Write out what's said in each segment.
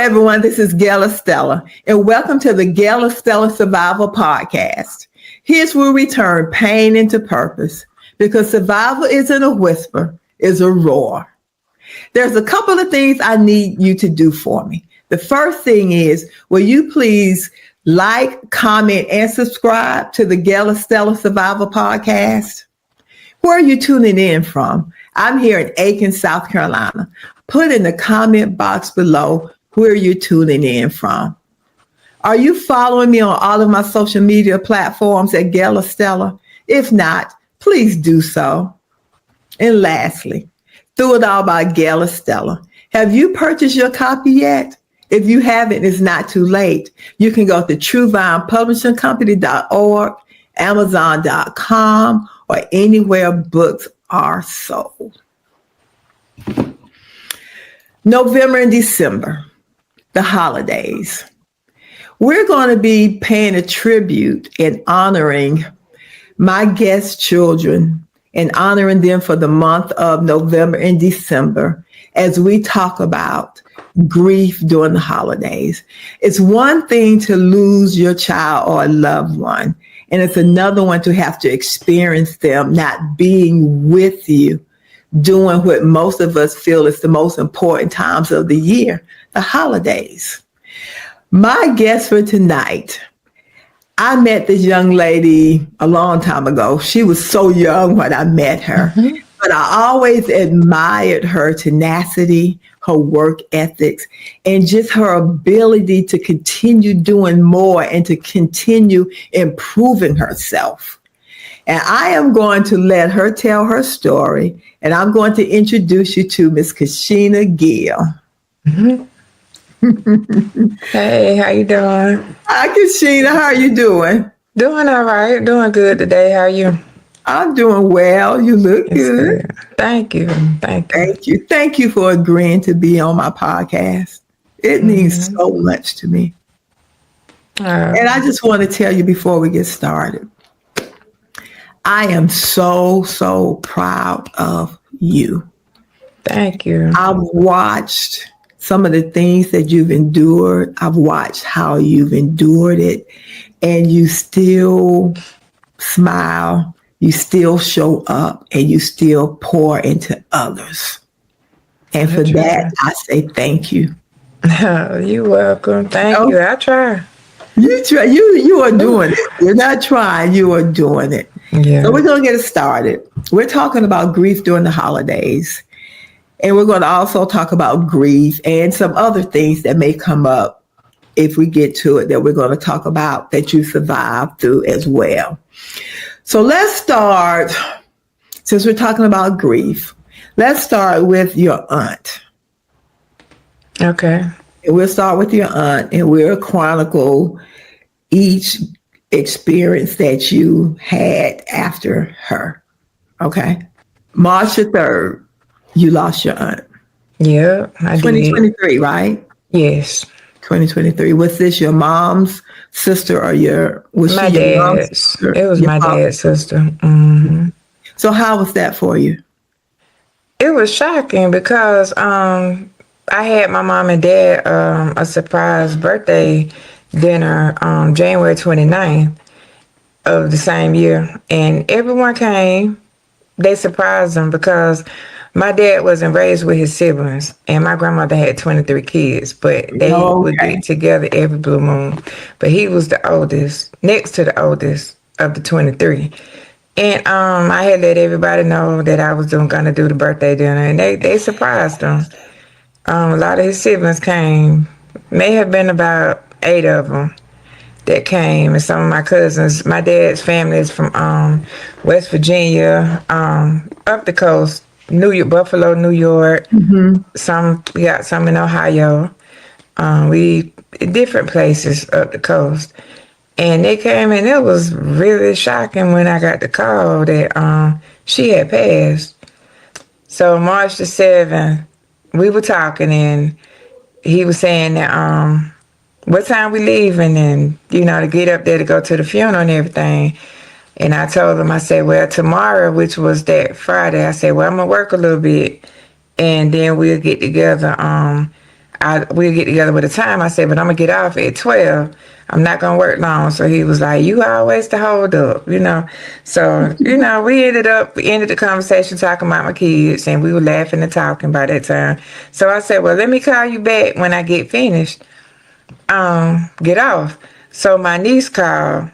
everyone. This is Gail Estella, and welcome to the Gail Estella Survival Podcast. Here's where we turn pain into purpose, because survival isn't a whisper, it's a roar. There's a couple of things I need you to do for me. The first thing is, will you please like, comment, and subscribe to the Gail Estella Survival Podcast? Where are you tuning in from? I'm here in Aiken, South Carolina. Put in the comment box below where you're tuning in from. Are you following me on all of my social media platforms at Gail Estella? If not, please do so. And lastly, Through It All by Gail Estella. Have you purchased your copy yet? If you haven't, it's not too late. You can go to TrueVinePublishingCompany.org, Amazon.com, or anywhere books are sold. November and December, the holidays. We're going to be paying a tribute and honoring my guest children and honoring them for the month of November and December as we talk about grief during the holidays. It's one thing to lose your child or a loved one, and it's another one to have to experience them not being with you, doing what most of us feel is the most important times of the year, the holidays. My guest for tonight, I met this young lady a long time ago. She was so young when I met her, but I always admired her tenacity, her work ethics, and just her ability to continue doing more and to continue improving herself. And I am going to let her tell her story, and I'm going to introduce you to Miss Kishina Gill. Hey, how you doing? Hi, Kishina. How are you doing? Doing all right. Doing good today. How are you? I'm doing well. You look good. Thank you. Thank you. Thank you for agreeing to be on my podcast. It means so much to me. And I just want to tell you before we get started, I am so proud of you. Thank you. I've watched some of the things that you've endured. I've watched how you've endured it, and you still smile, you still show up, and you still pour into others. And for that, I say thank you. You're welcome. Thank you. I try. You try. You are doing it. You're not trying. You are doing it. Yeah. So we're going to get it started. We're talking about grief during the holidays. And we're going to also talk about grief and some other things that may come up if we get to it that we're going to talk about that you survived through as well. So let's start, since we're talking about grief, let's start with your aunt. Okay. And we'll start with your aunt, and we'll chronicle each experience that you had after her. Okay. March the 3rd, you lost your aunt. Yeah, I 2023, did. right? Yes. 2023. Was this your mom's sister or my dad's? It was my dad's sister. Mm-hmm. So how was that for you? It was shocking because I had my mom and dad a surprise birthday dinner on January 29th of the same year, and everyone came. They surprised them because my dad wasn't raised with his siblings, and my grandmother had 23 kids, but they would get together every blue moon. But he was the oldest, next to the oldest of the 23. And I had let everybody know that I was going to do the birthday dinner, and they surprised them. A lot of his siblings came. May have been about 8 of them that came, and some of my cousins. My dad's family is from West Virginia, up the coast. New York, Buffalo, New York. Mm-hmm. We got some in Ohio. We different places up the coast, and they came, and it was really shocking when I got the call that she had passed. So March the 7th, we were talking, and he was saying that what time we leaving, and to get up there to go to the funeral and everything. And I told him, I said, well, tomorrow, which was that Friday, I said, well, I'm going to work a little bit, and then we'll get together we'll get together with a time. I said, but I'm gonna get off at 12. I'm not gonna work long. So he was like, you always the hold up, you know. So, you know, we ended the conversation talking about my kids, and we were laughing and talking by that time. So I said, well, let me call you back when I get finished. Get off. So my niece called,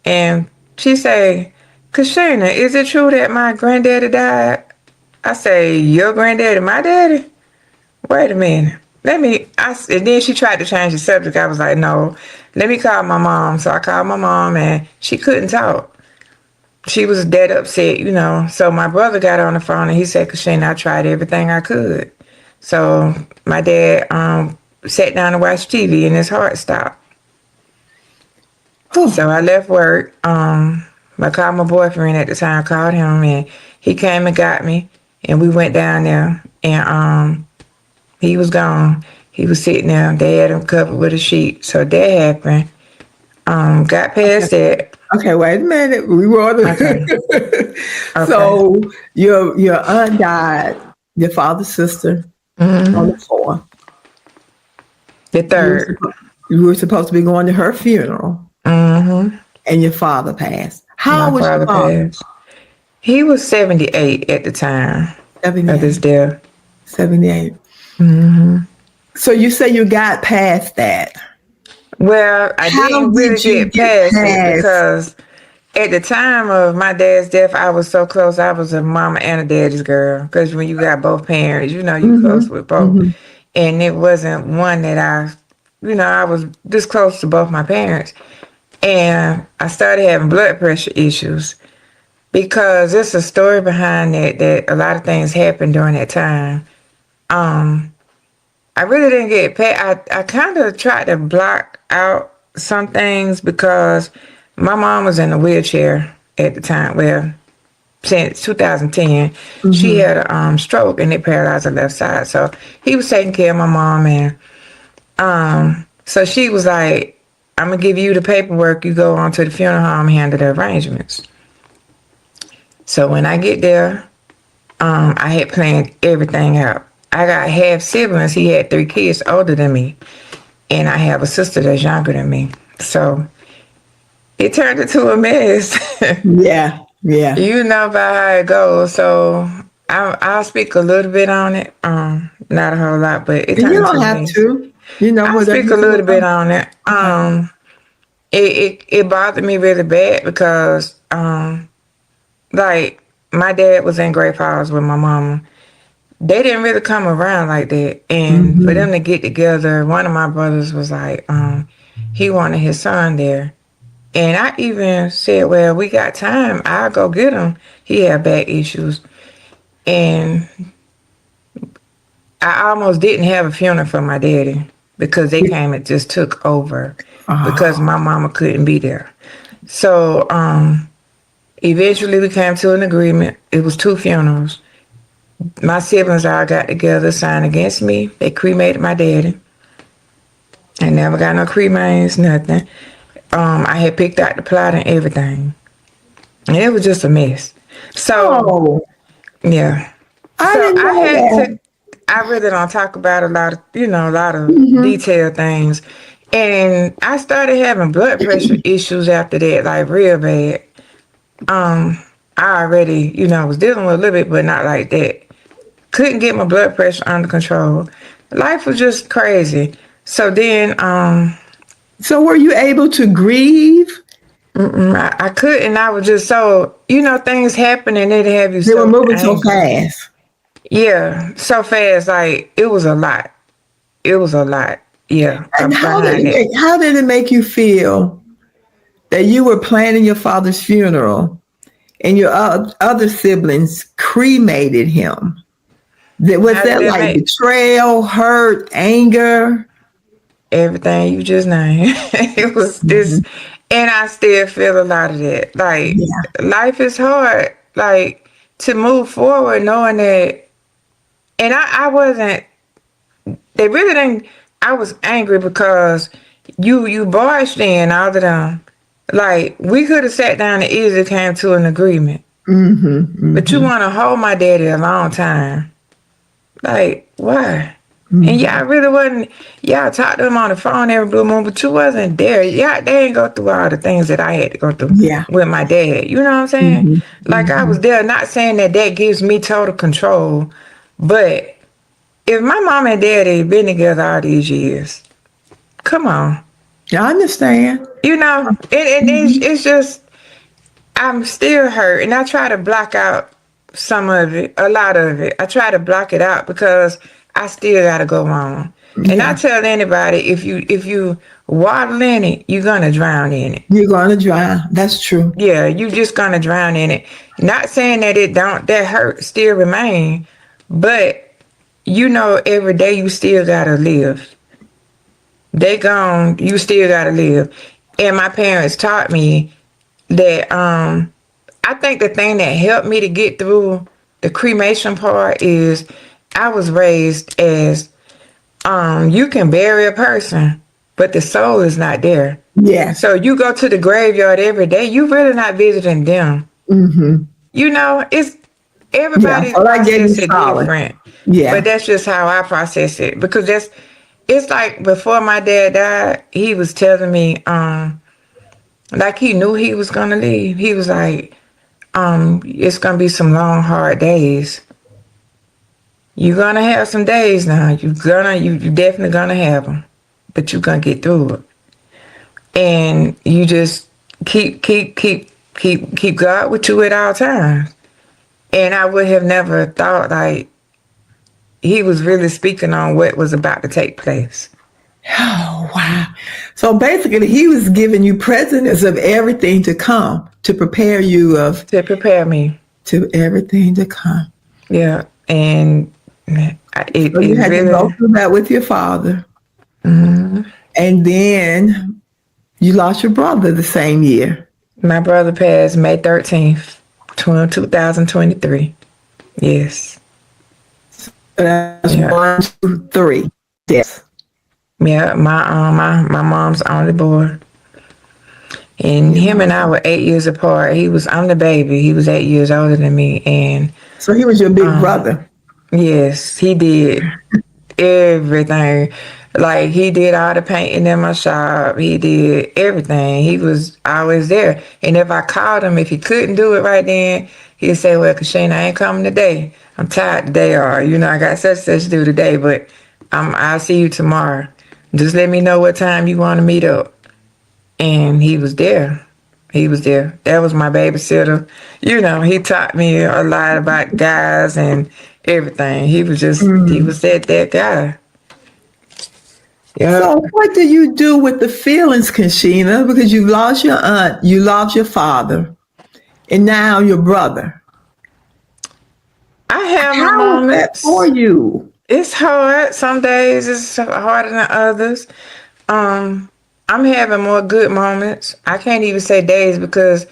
and she said, Kishina, is it true that my granddaddy died? I say, your granddaddy, my daddy? Wait a minute. And then she tried to change the subject. I was like, no, let me call my mom. So I called my mom, and she couldn't talk. She was dead upset, you know. So my brother got on the phone, and he said, Kashina, I tried everything I could. So my dad sat down to watch TV, and his heart stopped. So I left work. I called my boyfriend at the time, called him, and he came and got me, and we went down there, and he was gone. He was sitting there. They had him covered with a sheet. So that happened. Got past that. Okay, wait a minute. We were on the Okay. So your aunt died, your father's sister, on the 4th. The 3rd. You were supposed to be going to her funeral. Mm-hmm. And your father passed. How old was your father? He was 78 at the time 78. of his death. 78. Mm-hmm. So you say you got past that. Well, I didn't really get past it because at the time of my dad's death, I was so close. I was a mama and a daddy's girl. Because when you got both parents, you know, you close with both. Mm-hmm. And it wasn't one that I was this close to both my parents. And I started having blood pressure issues because there's a story behind that a lot of things happened during that time. I really didn't get paid. I kind of tried to block out some things because my mom was in a wheelchair at the time. Well, since 2010, she had a stroke and it paralyzed her left side. So he was taking care of my mom, and so she was like, I'm going to give you the paperwork. You go on to the funeral home and handle the arrangements. So when I get there, I had planned everything out. I got half siblings. He had 3 kids older than me. And I have a sister that's younger than me. So it turned into a mess. Yeah. You know about how it goes. So I'll speak a little bit on it. Not a whole lot, but it turned into a mess. You don't have to. You know, I'll speak a little bit on it. It bothered me really bad because, like, my dad was in Great Falls with my mama. They didn't really come around like that. And for them to get together, one of my brothers was like, he wanted his son there. And I even said, well, we got time. I'll go get him. He had back issues. And I almost didn't have a funeral for my daddy because they came and just took over because my mama couldn't be there. So eventually we came to an agreement. It was 2 funerals. My siblings all got together, signed against me. They cremated my daddy. I never got no cremains, nothing. I had picked out the plot and everything. And it was just a mess. So, yeah. I really don't talk about a lot of detailed things. And I started having blood pressure issues after that, like real bad. I already, was dealing with a little bit, but not like that. Couldn't get my blood pressure under control. Life was just crazy. So then, so were you able to grieve? I couldn't. I was just so, things happen and they'd have you. They were moving so fast. Yeah, so fast. Like it was a lot. Yeah. And how did it make you feel that you were planning your father's funeral and your other siblings cremated him? Was that like betrayal, hurt, anger? Everything you just named. It was this, and I still feel a lot of that. Like, life is hard, like, to move forward knowing that, and I wasn't, they really didn't, I was angry because you barged in all of them. Like, we could have sat down and easily came to an agreement. But you want to hold my daddy a long time. Like, why? And y'all really wasn't, y'all talked to them on the phone every blue moon, but you wasn't there. Yeah, they didn't go through all the things that I had to go through Yeah. with my dad. You know what I'm saying? Like I was there, not saying that that gives me total control, but if my mom and dad had been together all these years, come on. I understand. You know, it's just, I'm still hurt, and I try to block out some of it, a lot of it. I try to block it out because I still gotta go on. And I Yeah. tell anybody, if you waddle in it, you're gonna drown in it. You're going to drown. That's true. Yeah, you just gonna drown in it. Not saying that it don't, that hurt still remain, but you know, every day you still gotta live. They gone, you still gotta live. And my parents taught me that I think the thing that helped me to get through the cremation part is I was raised as you can bury a person, but the soul is not there. Yes. So you go to the graveyard every day, you really not visiting them. You know, it's everybody's So that gave you process is solid. different. Yeah. But that's just how I process it. Because it's like before my dad died, he was telling me, like he knew he was gonna leave. He was like, it's gonna be some long, hard days. You're gonna have some days now. You definitely gonna have them, but you're gonna get through it. And you just keep God with you at all times. And I would have never thought like he was really speaking on what was about to take place. Oh, wow. So basically, he was giving you presents of everything to come to prepare you of To prepare me. to everything to come. Yeah. And it So you had to go really, through that with your father. And then you lost your brother the same year. my brother passed May 13th, 2023. Yes. That's Yeah. 1, 2, 3. Yes. Yeah, my mom's only boy. And him and I were 8 years apart. I'm the baby. He was 8 years older than me. And So he was your big brother. yes, he did everything. Like he did all the painting in my shop. He did everything. He was always there. And if I called him, if he couldn't do it right then, he'd say, "Well, Kishina, I ain't coming today. I'm tired today, or I got such to do today, but I'll see you tomorrow. Just let me know what time you want to meet up." And he was there. He was there. That was my babysitter. He taught me a lot about guys and everything. He was that guy. Yeah. So what do you do with the feelings, Kishina? Because you lost your aunt, you lost your father, and now your brother. I have my How is that moments. for you? It's hard. Some days it's harder than others. I'm having more good moments. I can't even say days because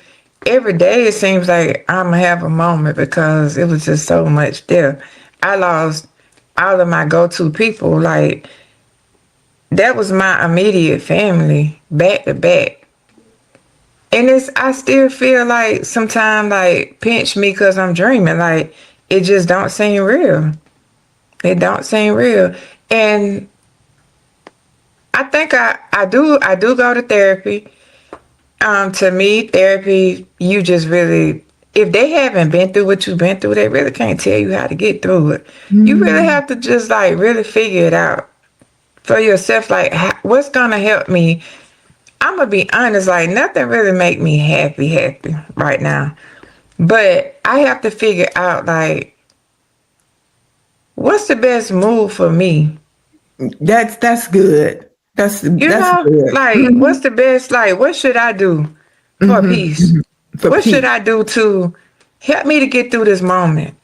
every day it seems like I'm gonna have a moment because it was just so much there. I lost all of my go-to people. Like that was my immediate family, back to back. And I still feel like sometimes like pinch me because I'm dreaming. Like it just don't seem real. It don't seem real. And I think I do go to therapy. To me, therapy, you just really, if they haven't been through what you've been through, they really can't tell you how to get through it. You really have to just like really figure it out for yourself. Like, what's gonna help me? I'm gonna be honest, like nothing really make me happy right now. But I have to figure out like, what's the best move for me? That's good. That's good. Like what's the best, like what should I do for peace? For What should peace. I do to help me to get through this moment?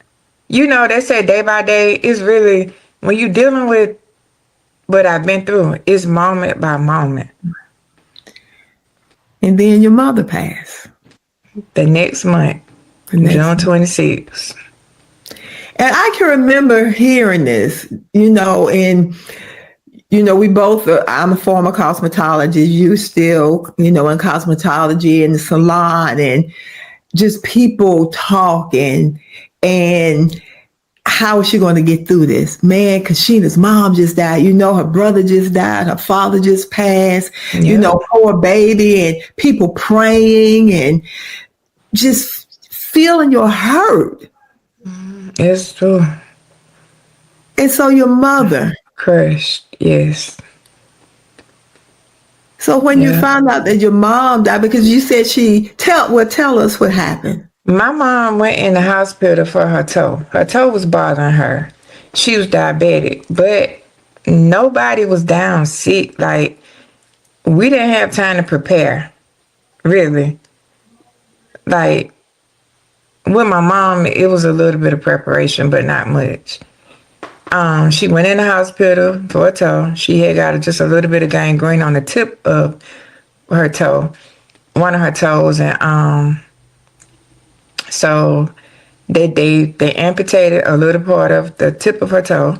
They say day by day is really when you're dealing with what I've been through, it's moment by moment. And then your mother passed. The next month, June 26th. And I can remember hearing this, and we both, I'm a former cosmetologist, you still, in cosmetology in the salon and just people talking. And how is she going to get through this? Man, Kishina's mom just died. You know, her brother just died. Her father just passed. You Yeah. know, poor baby, and people praying and just feeling your hurt. It's true. And so your mother. Crushed. Yes. So when you Yeah. found out that your mom died, because you said tell us what happened. My mom went in the hospital for her toe. Her toe was bothering her. She was diabetic, but nobody was down sick. Like, we didn't have time to prepare, really. Like, with my mom, it was a little bit of preparation, but not much. She went in the hospital for a toe. She had got just a little bit of gangrene on the tip of her toe, one of her toes, and so they amputated a little part of the tip of her toe,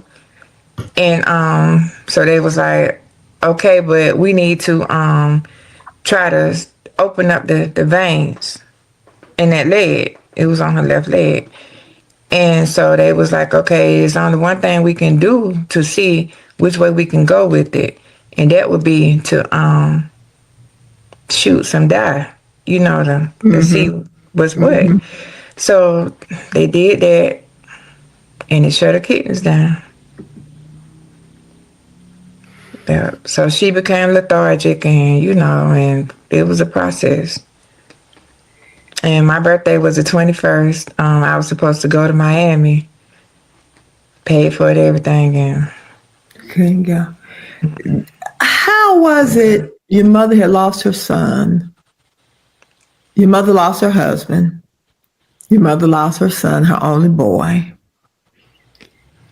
and so they was like, okay, but we need to try to open up the veins in that leg. It was on her left leg. And so they was like, okay, it's only one thing we can do to see which way we can go with it. And that would be to shoot some dye, you know, to see what's what. So they did that, and it shut her kidneys down. Yeah. So she became lethargic, and, you know, and it was a process. And my birthday was the 21st. I was supposed to go to Miami, paid for it, everything, and Okay, go. How was it? Your mother had lost her son. Your mother lost her husband. Your mother lost her son, her only boy.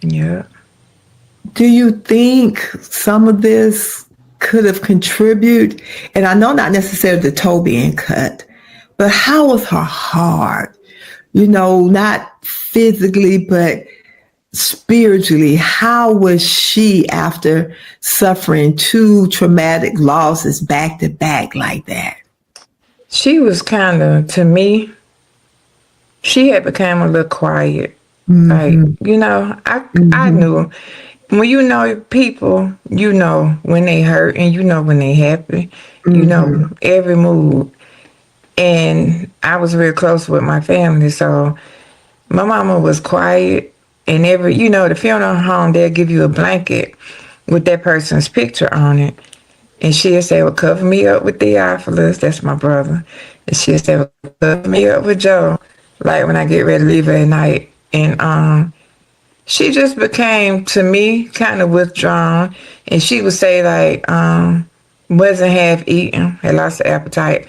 yeah. Do you think some of this could have contributed? And I know not necessarily the toe being cut, but how was her heart? You know, not physically, but spiritually. How was she after suffering two traumatic losses back to back like that? She was kind of, to me, she had become a little quiet. Like, you know, I knew. When you know people, you know when they hurt and you know when they happy. You know every mood. And I was real close with my family, so my mama was quiet. And every, you know, the funeral home, they'll give you a blanket with that person's picture on it. And she'll say, well, cover me up with Theophilus. That's my brother. And she'll say, well, cover me up with Joe. Like when I get ready to leave at night. And she just became, to me, kind of withdrawn. And she would say, like, wasn't half eaten, had lost the appetite.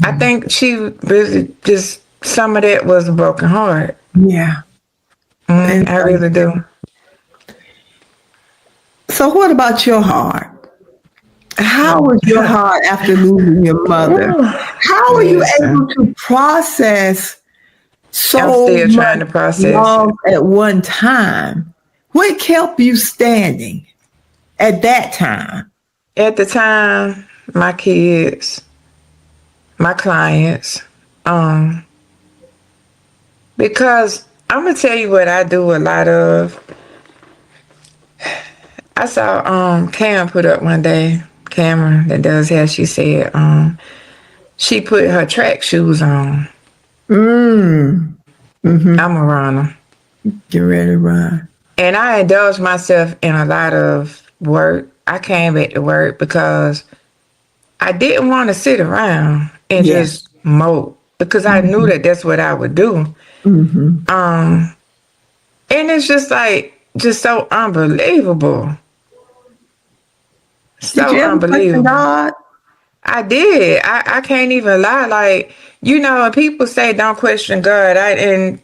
I think she really just, some of that was a broken heart. Yeah. I really do. So what about your heart? How was your heart after losing your mother? How are you able to process I'm so still trying much to process loss it. at one time? What kept you standing at that time? At the time, my kids, my clients, because I'm gonna tell you what I do a lot of. I saw Cam put up one day, Cameron that does hair, she said she put her track shoes on. I'm a runner. Get ready to run. And I indulged myself in a lot of work. I came back to work because I didn't want to sit around and just mope, because I knew that that's what I would do. And it's just like, just so unbelievable. Did So you ever question unbelievable. God? I did. I can't even lie. Like, you know, when people say don't question God, and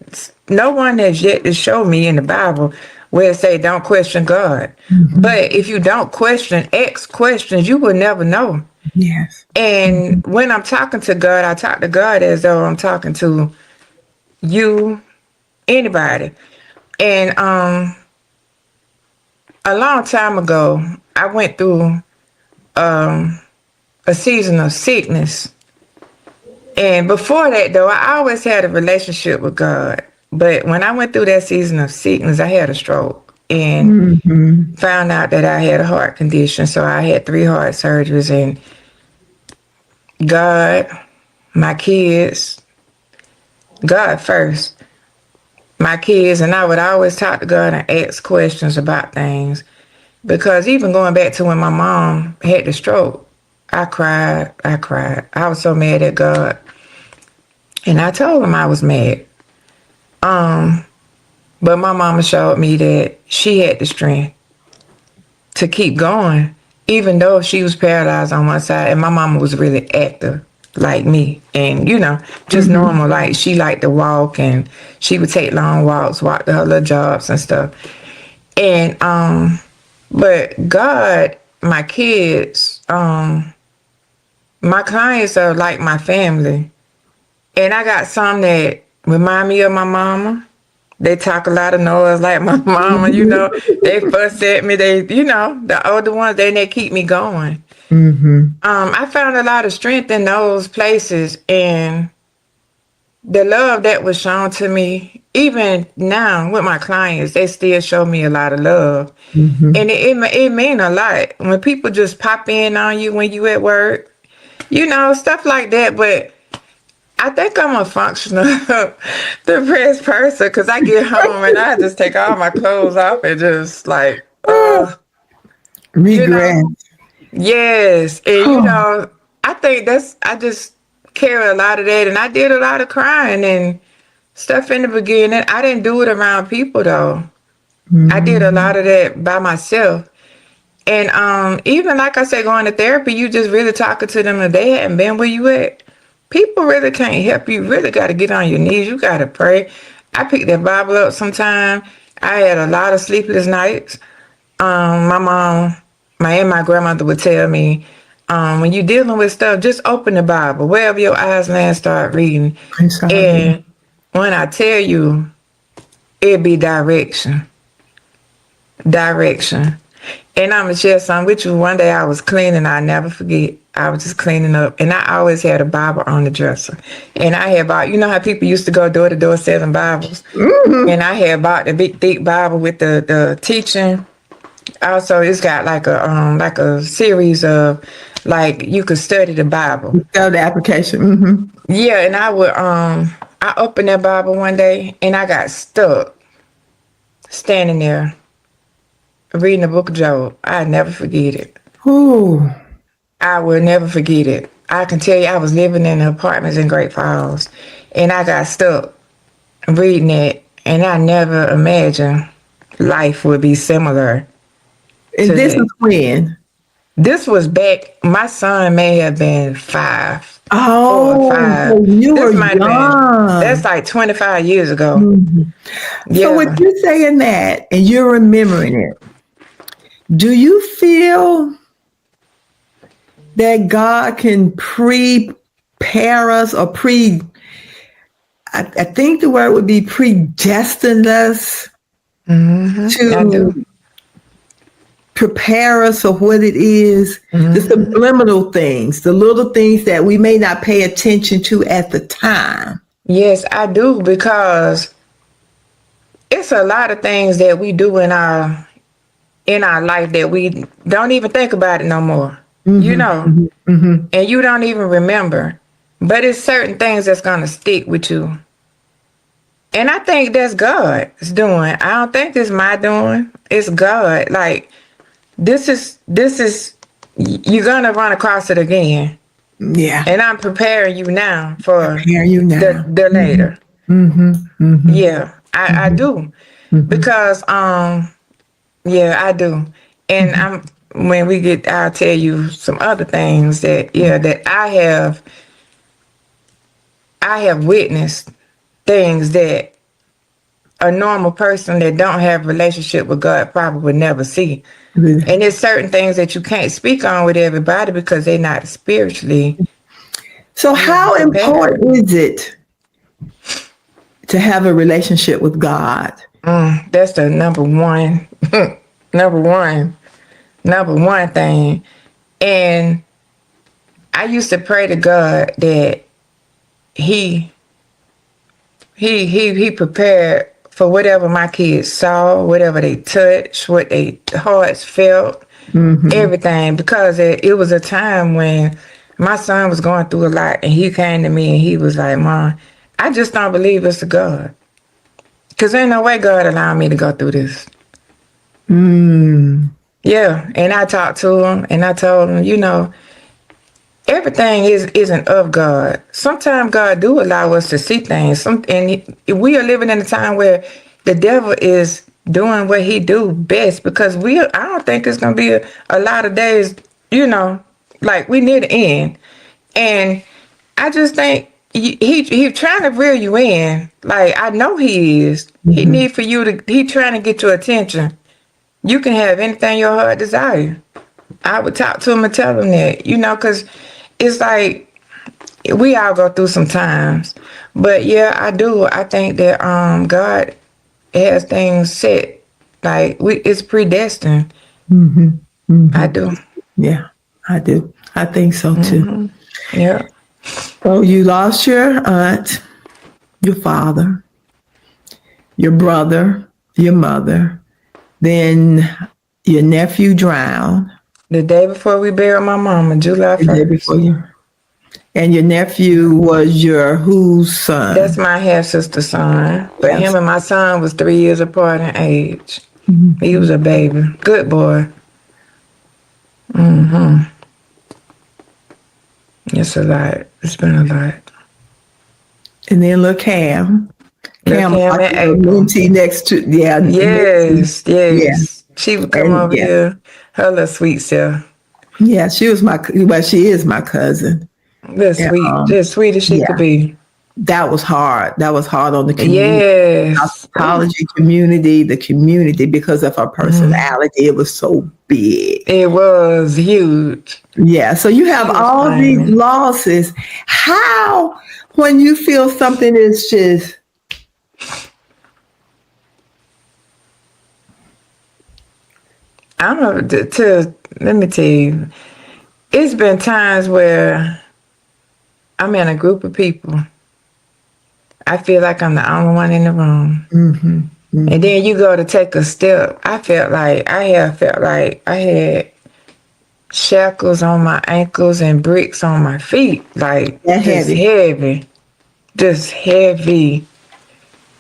no one has yet to show me in the Bible where it say don't question God. But if you don't question, ask questions, you will never know. Yes. And when I'm talking to God, I talk to God as though I'm talking to you, anybody. And a long time ago, I went through a season of sickness. And before that, though, I always had a relationship with God. But when I went through that season of sickness, I had a stroke and Mm-hmm. found out that I had a heart condition. So I had 3 heart surgeries, and God, my kids, God first, my kids, and I would always talk to God and ask questions about things. Because even going back to when my mom had the stroke, I cried. I was so mad at God. And I told him I was mad. But my mama showed me that she had the strength to keep going, even though she was paralyzed on one side. And my mama was really active like me. And, just Mm-hmm. normal. Like, she liked to walk, and she would take long walks, walk to her little jobs and stuff. And, but God, my kids, my clients are like my family. And I got some that remind me of my mama. They talk a lot of noise like my mama, They fuss at me. The older ones, they keep me going. Mm-hmm. I found a lot of strength in those places, and the love that was shown to me, even now with my clients, they still show me a lot of love. Mm-hmm. And it mean a lot when people just pop in on you when you at work, stuff like that. But I think I'm a functional depressed person, because I get home and I just take all my clothes off and just like, Oh, you know, regret. yes. And, Oh. I think I just carry a lot of that. And I did a lot of crying and stuff in the beginning. I didn't do it around people though. I did a Mm-hmm. lot of that by myself. And even like I said, going to therapy, you just really talking to them if they hadn't been where you at. People really can't help you. You really got to get on your knees. You got to pray. I picked that Bible up sometime. I had a lot of sleepless nights. My mom, my grandmother would tell me, when you're dealing with stuff, just open the Bible. Wherever your eyes land, start reading. I'm sorry. And when I tell you, it be direction. Direction. And I'm going to share something with you. One day I was cleaning. I never forget. I was just cleaning up. And I always had a Bible on the dresser. And I had bought, how people used to go door to door selling Bibles? Mm-hmm. And I had bought the big, thick Bible with the teaching. Also, it's got like a series of, like, you could study the Bible. Got the application. Mm-hmm. Yeah, and I opened that Bible one day and I got stuck standing there reading the book of Job. I never forget it. Oh. I will never forget it. I can tell you, I was living in the apartments in Great Falls, and I got stuck reading it, and I never imagined life would be similar And to this is that. when? This was back, my son may have been 4 or Oh, 5. so you were This might have been, that's young. like 25 years ago. Mhm. So with Yeah. you saying that and you're remembering it, do you feel that God can prepare us or I think the word would be predestined us I do. to prepare us for what it is, the subliminal things, the little things that we may not pay attention to at the time. Yes, I do, because it's a lot of things that we do in our life that we don't even think about it no more. You Mm-hmm, know, mm-hmm, mm-hmm. and you don't even remember. But it's certain things that's gonna stick with you. And I think that's God's doing. I don't think this my doing. It's God. Like, this is you're gonna run across it again. Yeah, And I'm preparing you now for prepare you the now. the later. Mm-hmm, mm-hmm, Yeah, I mm-hmm, do. mm-hmm, Because yeah, I do. And mm-hmm. when we get, I'll tell you some other things that I have witnessed, things that a normal person that don't have a relationship with God probably would never see. And there's certain things that you can't speak on with everybody because they're not spiritually So, how prepared. important is it to have a relationship with God? That's the number one, number one, number one thing. And I used to pray to God that He he prepared for whatever my kids saw, whatever they touched, what they hearts felt, everything. Because it was a time when my son was going through a lot, and he came to me and he was like, "Mom, I just don't believe it's a God. Because ain't no way God allowed me to go through this." Yeah, and I talked to him and I told him, everything isn't of God. Sometimes God do allow us to see things. We are living in a time where the devil is doing what he do best, because I don't think it's gonna be a lot of days, like we near the end. And I just think he trying to reel you in. Like, I know he is. He need for you to. He trying to get your attention. You can have anything your heart desire. I would talk to him and tell him that, because it's like we all go through some times. But yeah, I do. I think that God has things set. Like, it's predestined. I do. Yeah, I do. I think so too. Yeah. So you lost your aunt, your father, your brother, your mother, then your nephew drowned. The day before we buried my mama, July 1st. The day before you. And your nephew was your whose son? That's my half-sister's son. But him and my son was 3 years apart in age. He was a baby. Good boy. It's a lot. It's been a lot. And then look, Cam. Cam and April. Next to, Yes. Yeah. She would come over here. Her little sweet self. Yeah, she is my cousin. Just sweet as she could be. That was hard. That was hard on the community. Yes. Psychology community, the community, because of her personality. It was so big. It was huge. Yeah. So you have all these losses. How, when you feel something is just, let me tell you, it's been times where I'm in a group of people. I feel like I'm the only one in the room. And then you go to take a step. I felt like I had shackles on my ankles and bricks on my feet. Like, just heavy.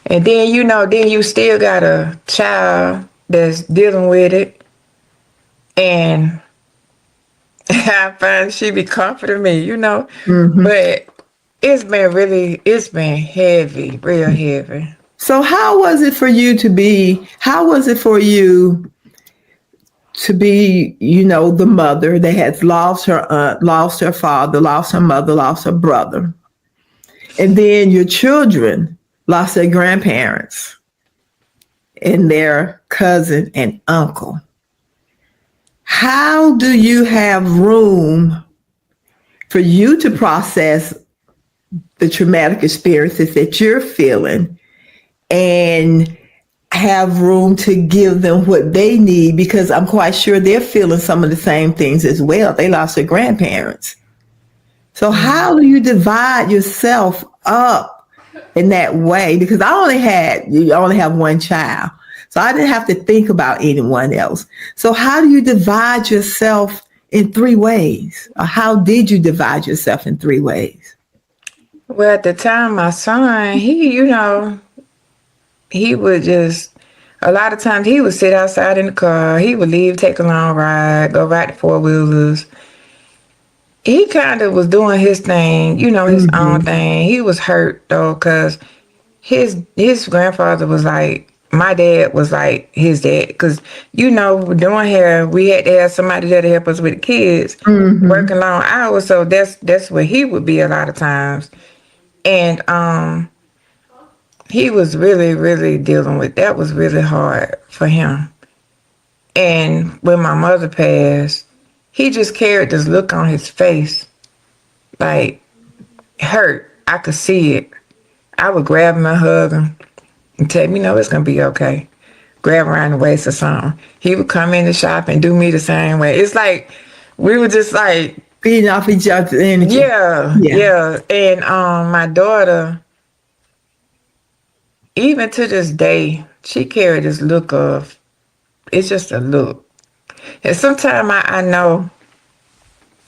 And then, then you still got a child that's dealing with it. And I find she be comforting me, But it's been heavy, real heavy. So how was it for you to be the mother that has lost her aunt, lost her father, lost her mother, lost her brother, and then your children lost their grandparents and their cousin and uncle? How do you have room for you to process the traumatic experiences that you're feeling and have room to give them what they need? Because I'm quite sure they're feeling some of the same things as well. They lost their grandparents. So how do you divide yourself up in that way? Because you only have one child. So I didn't have to think about anyone else. So how do you divide yourself in 3 ways? Or how did you divide yourself in 3 ways? Well, at the time, my son, he would just, a lot of times he would sit outside in the car. He would leave, take a long ride, go ride the 4-wheelers. He kind of was doing his thing, his own thing. He was hurt, though, because his grandfather was like, my dad was like his dad. Because, doing hair, we had to have somebody there to help us with the kids, working long hours. So that's where he would be a lot of times. And he was really, really dealing with that. Was really hard for him. And when my mother passed, he just carried this look on his face, like hurt. I could see it. I would grab him and hug him and tell him, it's gonna be okay. Grab around the waist or something. He would come in the shop and do me the same way. It's like we were just like feeding off each other's energy. Yeah. And my daughter, even to this day, she carried this look of, it's just a look. And sometimes I know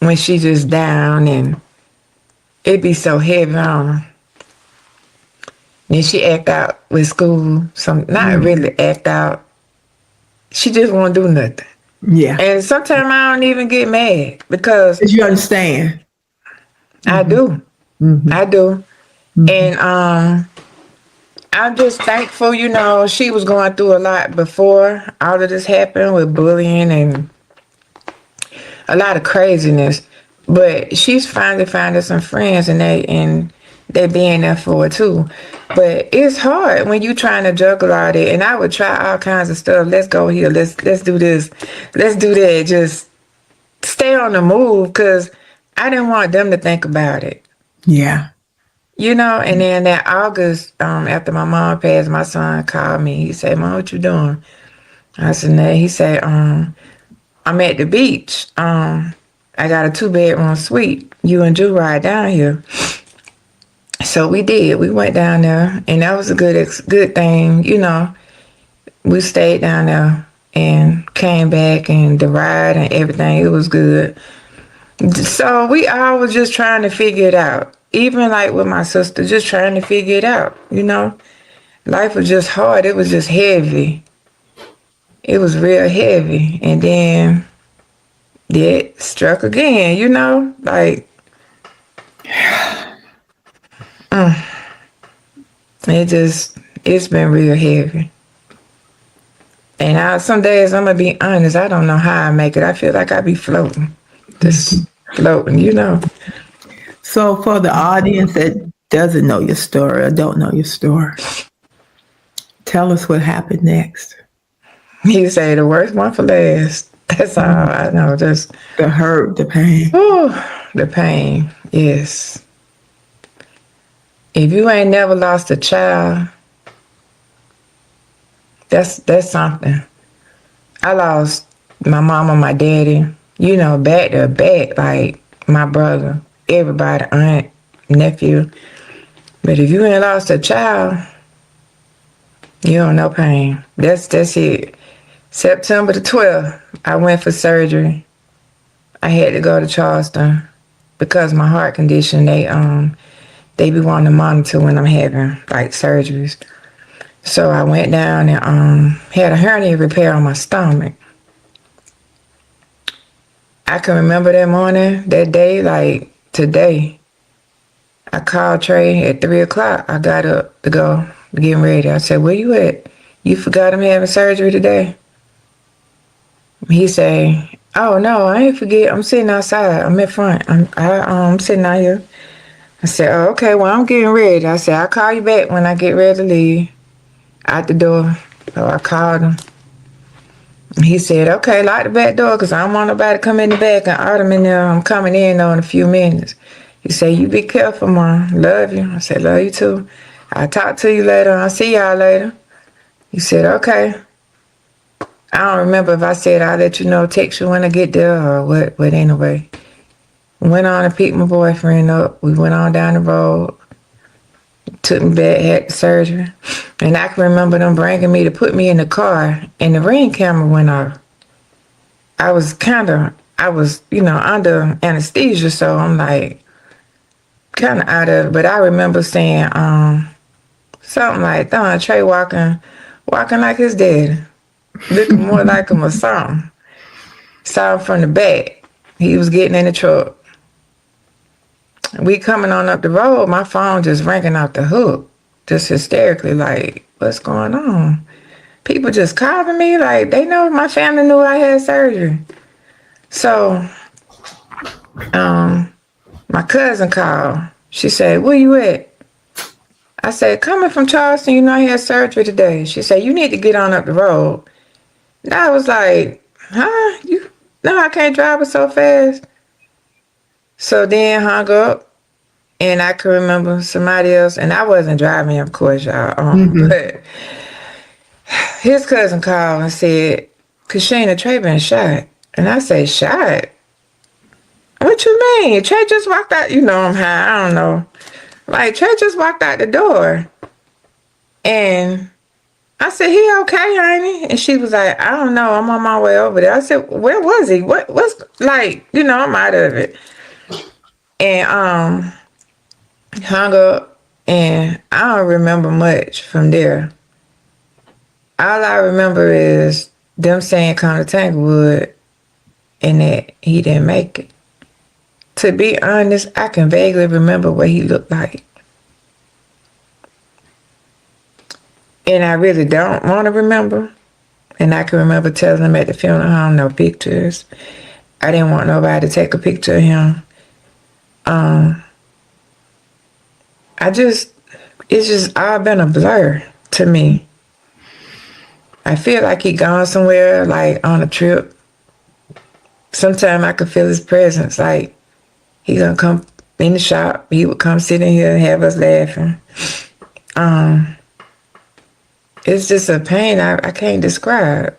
when she just down and it be so heavy on her. Then she act out with school. Not really act out. She just won't do nothing. Yeah. And sometimes I don't even get mad because Because you understand. I do. I do. And I'm just thankful, she was going through a lot before all of this happened with bullying and a lot of craziness. But she's finally finding some friends and they being there for her too. But it's hard when you trying to juggle all that. And I would try all kinds of stuff. Let's go here. Let's do this. Let's do that. Just stay on the move because I didn't want them to think about it. Yeah. And then that August, after my mom passed, my son called me. He said, "Mom, what you doing?" I said, "Nah." He said, "I'm at the beach. I got a 2-bedroom suite. You and Drew ride down here." So we did. We went down there, and that was a good thing. We stayed down there and came back, and the ride and everything, it was good. So we all was just trying to figure it out. Even like with my sister, just trying to figure it out. Life was just hard. It was just heavy. It was real heavy. And then it struck again, like it's been real heavy. And some days, I'm gonna be honest, I don't know how I make it. I feel like I be floating. Just floating, So for the audience that doesn't know your story or don't know your story, tell us what happened next. You say the worst one for last. That's all I know. Just the hurt, the pain. The pain, yes. If you ain't never lost a child, that's something. I lost my mom and my daddy, back to back, like my brother, everybody, aunt, nephew. But if you ain't lost a child, you don't know pain. That's it. September the 12th, I went for surgery. I had to go to Charleston because my heart condition, they be wanting to monitor when I'm having like surgeries. So I went down and had a hernia repair on my stomach. I can remember that morning, that day, like today. I called Trey at 3 o'clock. I got up to go, getting ready. I said, "Where you at? You forgot I'm having surgery today?" He say, "Oh no, I ain't forget. I'm sitting outside. I'm in front. I'm sitting out here." I said, "Oh, okay. Well, I'm getting ready." I said, "I'll call you back when I get ready to leave out the door." So I called him. He said, "Okay, lock the back door because I don't want nobody to come in the back and Autumn in there. I'm coming in though in a few minutes." He said, "You be careful, Mom. Love you." I said, "Love you too. I'll talk to you later. I'll see y'all later." He said, "Okay." I don't remember if I said I'll let you know, text you when I get there or what, but anyway. Went on and picked my boyfriend up. We went on down the road. Took me back, had the surgery. And I can remember them bringing me to put me in the car and the Ring camera went off. I was under anesthesia, so I'm like kind of out of it. But I remember saying something like, Trey walking like his daddy. Looking more like him or something. Saw him from the back. He was getting in the truck. We coming on up the road, my phone just ringing out the hook. Just hysterically, like, what's going on? People just calling me, like, they know my family knew I had surgery. So, my cousin called. She said, "Where you at?" I said, "Coming from Charleston, I had surgery today." She said, "You need to get on up the road." And I was like, "Huh? No, I can't drive it so fast." So then hung up, and I can remember somebody else, and I wasn't driving, of course, y'all. But his cousin called and said, "Kishina, Trey been shot." And I said, "Shot? What you mean? Trey just walked out." I'm high. I don't know. Like, Trey just walked out the door. And I said, he okay, ain't he? And she was like, I don't know. I'm on my way over there. I said, where was he? What's like, I'm out of it. And hung up, and I don't remember much from there. All I remember is them saying come to Tanglewood and that he didn't make it. To be honest, I can vaguely remember what he looked like. And I really don't want to remember. And I can remember telling him at the funeral home, no pictures. I didn't want nobody to take a picture of him. It's just all been a blur to me. I feel like he gone somewhere, like on a trip. Sometimes I could feel his presence, like he gonna come in the shop. He would come sit in here and have us laughing. It's just a pain I can't describe.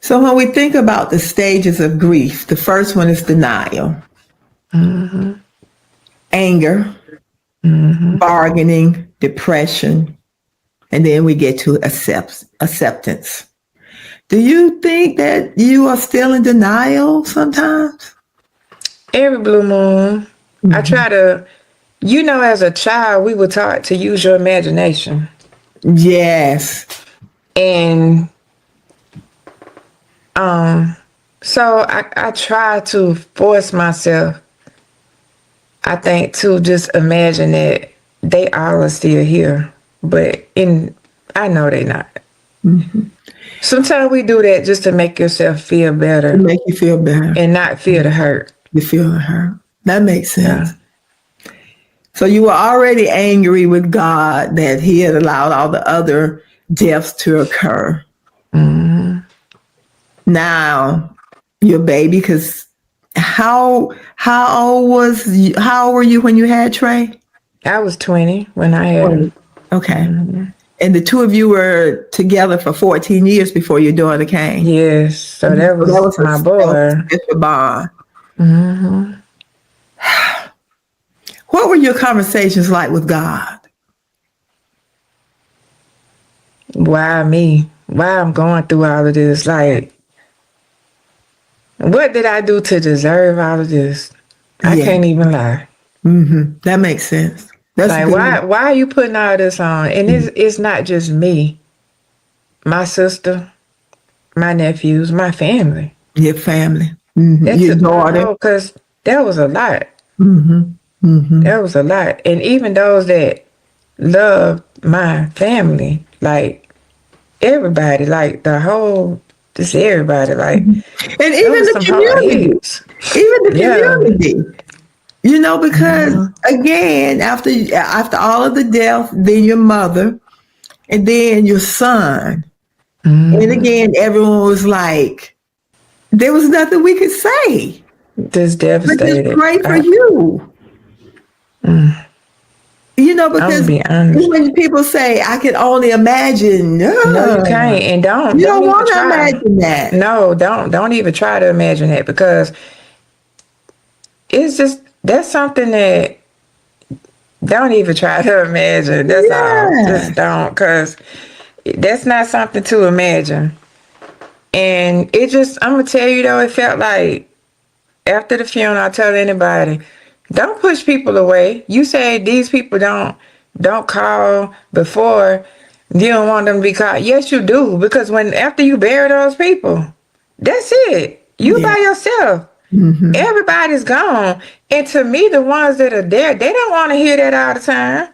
So when we think about the stages of grief, the first one is denial, anger, bargaining, depression, and then we get to acceptance. Do you think that you are still in denial sometimes? Every blue moon, I try to, as a child, we were taught to use your imagination. Yes. And so I try to force myself, I think, to just imagine that they all are still here. But I know they not. Sometimes we do that just to make yourself feel better. To make you feel better. And not feel the hurt. You feel the hurt. That makes sense. Yeah. So you were already angry with God that he had allowed all the other deaths to occur. Now, your baby, because how old were you when you had Trey? I was 20 when I had him. Okay. And the two of you were together for 14 years before your daughter came. Yes. So that was my boy. It's a bond. What were your conversations like with God? Why me? Why I'm going through all of this? Like, what did I do to deserve all of this? I can't even lie. That makes sense. That's like, why are you putting all this on? And it's not just me, my sister, my nephews, my family. Your family. Your daughter. Because that was a lot. That was a lot. And even those that love my family, like everybody, like just everybody, like. And even the community. Even the community. Because again, after all of the death, then your mother, and then your son. And again, everyone was like, there was nothing we could say. Just devastated. But just pray for you. Because when people say, I can only imagine. No, you can't. And don't want to imagine that. No, don't even try to imagine that, because it's just, that's something that don't even try to imagine. That's all. Just don't, because that's not something to imagine. And it just, I'm going to tell you though, it felt like after the funeral, I tell anybody, don't push people away. You say these people don't call before, you don't want them to be called. Yes, you do, because after you bury those people, that's it. You by yourself. Everybody's gone. And to me, the ones that are there, they don't want to hear that all the time.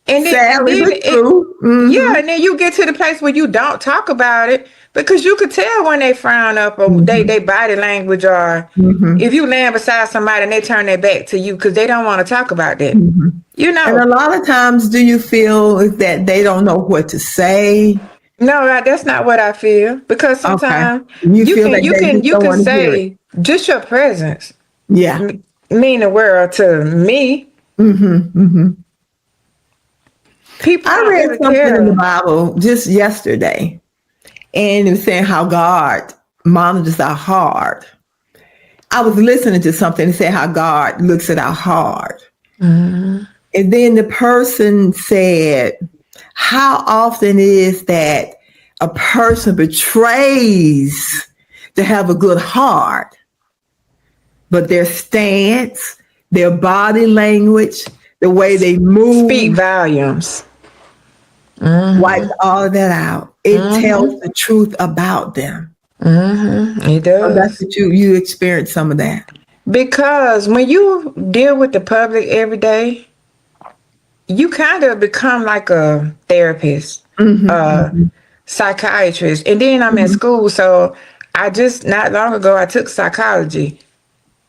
And then true. And then you get to the place where you don't talk about it, because you could tell when they frown up or they body language, or if you land beside somebody and they turn their back to you because they don't want to talk about that. And a lot of times, do you feel that they don't know what to say? No, that's not what I feel, because sometimes you can say just your presence. Yeah, mean the world to me. People, I read something in the Bible just yesterday, and it was saying how God monitors our heart. I was listening to something that said how God looks at our heart. And then the person said, How often is that a person betrays to have a good heart, but their stance, their body language, the way they Speak move, volumes. wipes all of that out. It tells the truth about them. It So that's does. what you experience some of that. Because when you deal with the public every day, you kind of become like a therapist, psychiatrist. And then I'm in school, so I just not long ago I took psychology.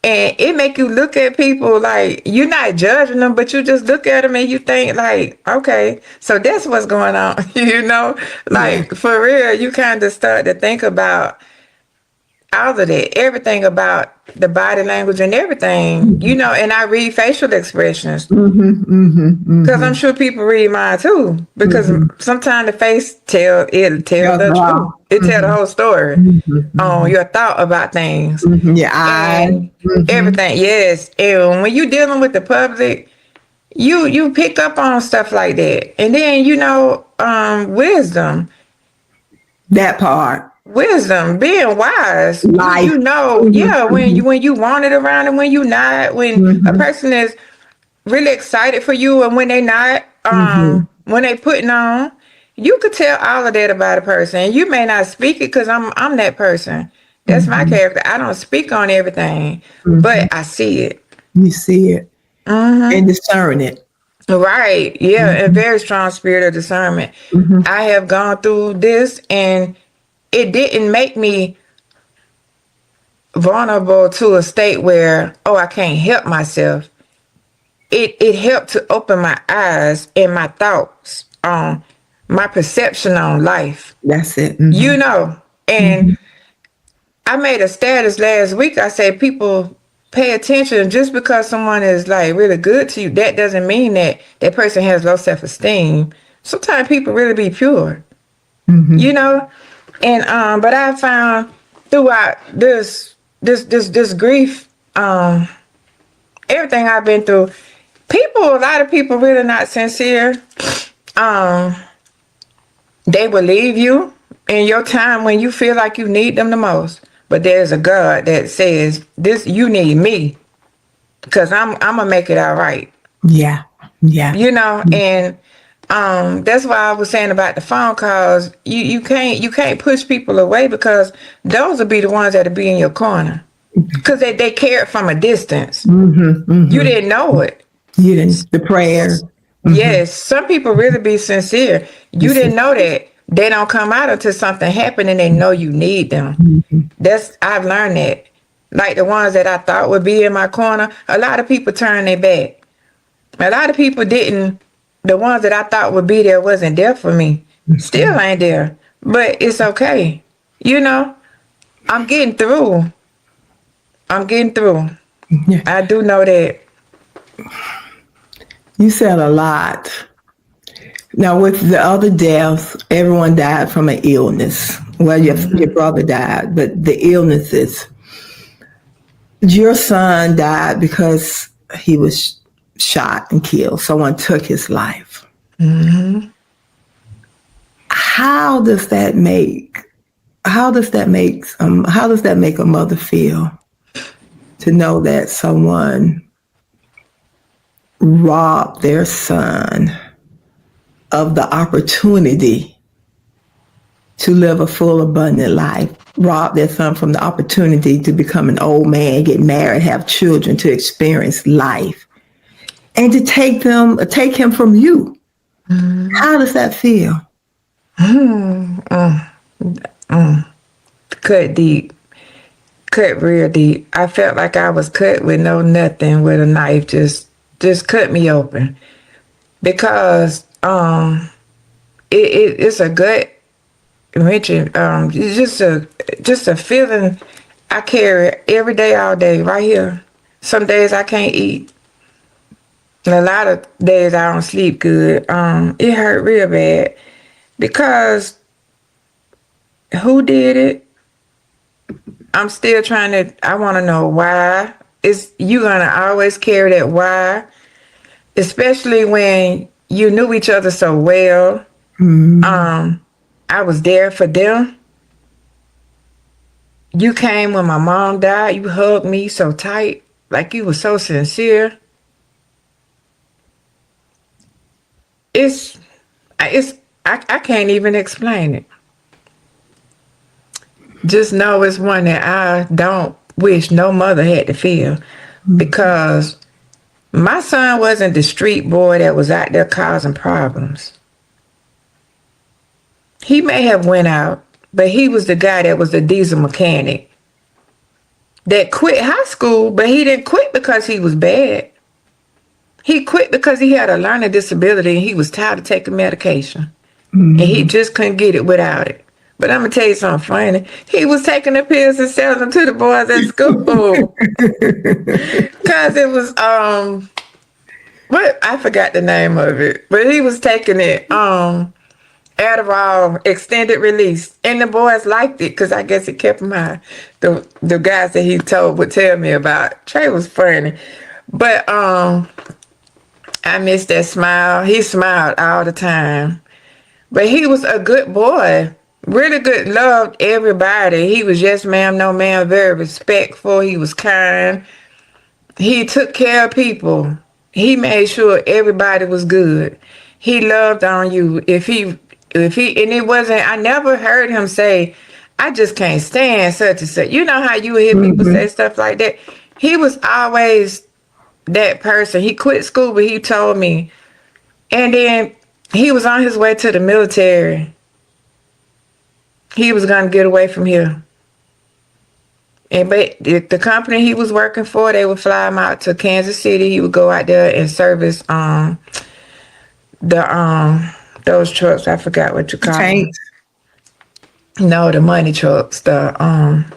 And it make you look at people like you're not judging them, but you just look at them and you think like, okay, so that's what's going on, you know? Yeah. Like for real, you kind of start to think about all of that, everything about the body language and everything, you know, and I read facial expressions because I'm sure people read mine too, because sometimes the face it'll tell the truth. It tell the whole story on your thought about things Your eyes. and everything. Yes, and when you dealing with the public, you pick up on stuff like that, and then you know, wisdom. That part. Wisdom, being wise, Life. you know, yeah, when you want it around and when you not, when a person is really excited for you and when they not, when they putting on, you could tell all of that about a person. You may not speak it because I'm that person. That's my character. I don't speak on everything, but I see it. You see it and discern it. Right. Yeah. A very strong spirit of discernment. I have gone through this and it didn't make me vulnerable to a state where, oh, I can't help myself. It helped to open my eyes and my thoughts on my perception on life. That's it. You know, and I made a status last week. I said, people pay attention. Just because someone is like really good to you, that doesn't mean that that person has low self-esteem. Sometimes people really be pure, you know? And, but I found throughout this grief, everything I've been through, a lot of people really not sincere. They will leave you in your time when you feel like you need them the most. But there's a God that says, this, you need me because I'm gonna make it all right. Yeah. Yeah. You know, and that's why I was saying about the phone calls. You can't push people away because those will be the ones that'll be in your corner. Because they cared from a distance. You didn't know it. You didn't. The prayer. Yes, some people really be sincere. You didn't know that. They don't come out until something happened and they know you need them. I've learned that. Like the ones that I thought would be in my corner, a lot of people turned their back. A lot of people didn't. The ones that I thought would be there wasn't there for me. Still ain't there. But it's okay. You know, I'm getting through. Yeah. I do know that. You said a lot. Now, with the other deaths, everyone died from an illness. Well, your brother died, but the illnesses. Your son died because he was shot and killed. Someone took his life. How does that make a mother feel to know that someone robbed their son of the opportunity to live a full, abundant life, robbed their son from the opportunity to become an old man, get married, have children, to experience life, and to take him from you? How does that feel? Cut deep. Cut real deep. I felt like I was cut with nothing, with a knife, just cut me open. Because it's a gut wrenching, just a feeling I carry every day, all day, right here. Some days I can't eat. And a lot of days I don't sleep good. It hurt real bad because who did it? I'm still I want to know why. You gonna always carry that why, especially when you knew each other so well. I was there for them. You came when my mom died. You hugged me so tight, like you were so sincere. It's, I can't even explain it. Just know it's one that I don't wish no mother had to feel, because my son wasn't the street boy that was out there causing problems. He may have went out, but he was the guy that was the diesel mechanic that quit high school, but he didn't quit because he was bad. He quit because he had a learning disability and he was tired of taking medication. And he just couldn't get it without it. But I'm going to tell you something funny. He was taking the pills and selling them to the boys at school. Because it was, what? I forgot the name of it. But he was taking it, Adderall extended release. And the boys liked it because I guess it kept them high. The guys that he told would tell me about. Trey was funny. But I miss that smile. He smiled all the time. But he was a good boy. Really good, loved everybody. He was yes ma'am, no ma'am, very respectful. He was kind. He took care of people. He made sure everybody was good. He loved on you. And it wasn't, I never heard him say, I just can't stand such and such. You know how you hear people say stuff like that? He was always that person. He quit school, but he told me. And then he was on his way to the military. He was going to get away from here. But the company he was working for, they would fly him out to Kansas City. He would go out there and service those trucks. I forgot what you call them. No, the money trucks, the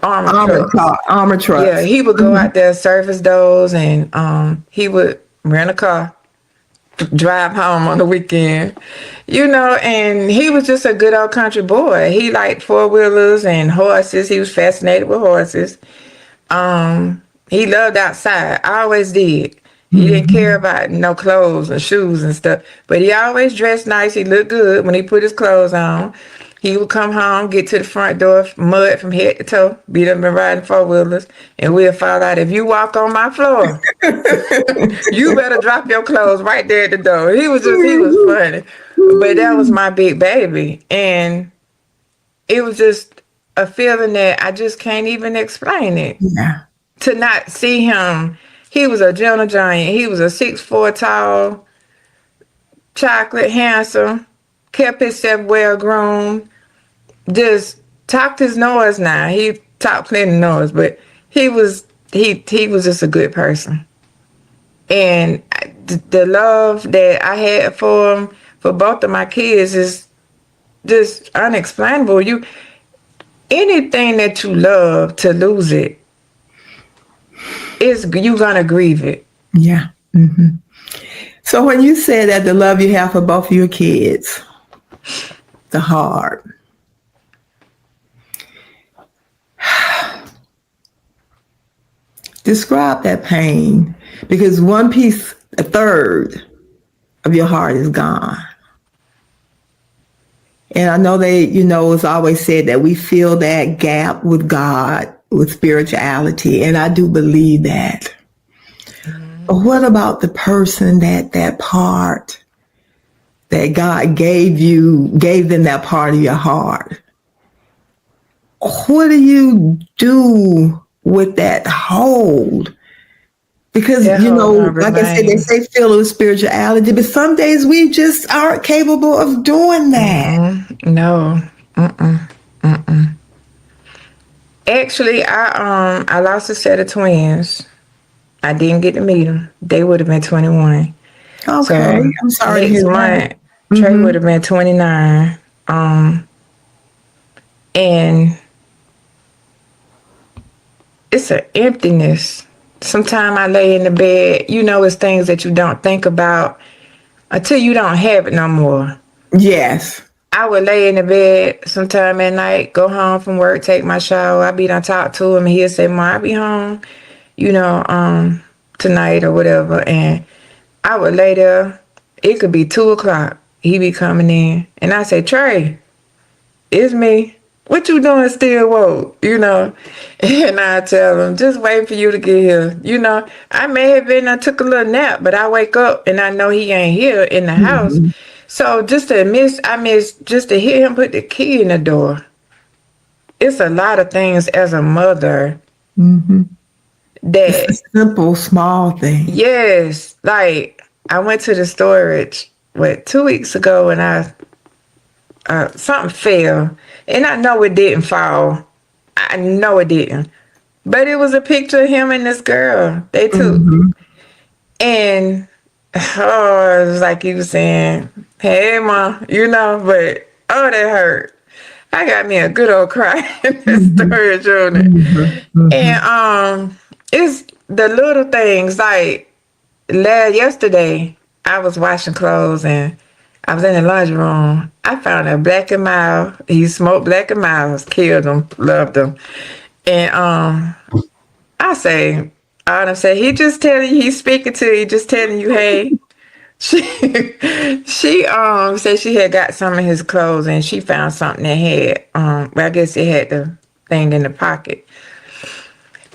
armor trucks. Yeah, he would go out there, service those, and he would rent a car, drive home on the weekend, and he was just a good old country boy. He liked four-wheelers and horses. He was fascinated with horses. He loved outside. I always did. He didn't care about no clothes and shoes and stuff, but he always dressed nice. He looked good when he put his clothes on. He would come home, get to the front door, mud from head to toe. Be done been riding four-wheelers, and we'll fall out. If you walk on my floor, you better drop your clothes right there at the door. He was funny. But that was my big baby. And it was just a feeling that I just can't even explain it. Yeah. To not see him, he was a gentle giant. He was a 6'4" tall, chocolate, handsome, kept himself well grown, just talked his noise now. He talked plenty noise, but he was just a good person. And the love that I had for him, for both of my kids, is just unexplainable. Anything that you love, to lose it, you gonna grieve it. Yeah. Mm-hmm. So when you say that the love you have for both of your kids, the heart, describe that pain, because one piece, a third of your heart is gone. And I know it's always said that we fill that gap with God, with spirituality, and I do believe that. But what about the person that part that God gave them that part of your heart? What do you do with that hold? Because, like I said, they say fill it with spirituality, but some days we just aren't capable of doing that. No. Actually, I lost a set of twins. I didn't get to meet them. They would have been 21. Okay, so I'm sorry to hear that. Trey would have been 29. And it's an emptiness. Sometimes I lay in the bed, it's things that you don't think about until you don't have it no more. Yes. I would lay in the bed sometime at night, go home from work, take my shower. I be done talk to him, and he'll say, "Mom, I'll be home, tonight or whatever." And I would lay there It could be 2 o'clock. He be coming in, and I say, Trey, it's me. What you doing still woke? And I tell him, just waiting for you to get here. I may have been, I took a little nap, but I wake up and I know he ain't here in the house. Mhm. So just to miss just to hear him put the key in the door. It's a lot of things as a mother Mhm. It's the that, simple, small thing. yes, like I went to the storage, 2 weeks ago, and something fell, and I know it didn't fall. I know it didn't, but it was a picture of him and this girl they took, Mhm. and oh, it was like he was saying, "Hey, ma," but oh, that hurt. I got me a good old cry in the Mhm. storage unit, Mhm. Mhm. and it's the little things like yesterday. I was washing clothes and I was in the laundry room. I found a black and mild. He smoked black and milds, killed them, loved them. And I say, Autumn said, he just telling you, he's speaking to you, just telling you, hey. She she said she had got some of his clothes and she found something that had well, I guess it had the thing in the pocket.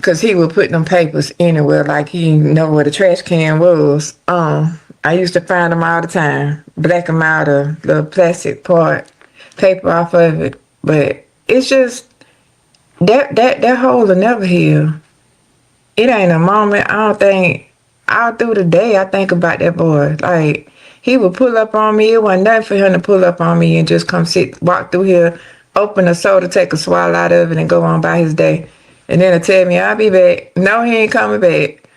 Cause he would put them papers anywhere, like he didn't know where the trash can was. I used to find them all the time, black them out a little plastic part, paper off of it. But it's just that hole will never heal. It ain't a moment. I don't think all through the day I think about that boy. Like he would pull up on me. It wasn't nothing for him to pull up on me and just come walk through here, open a soda, take a swallow out of it, and go on by his day. And then to tell me I'll be back. No, he ain't coming back.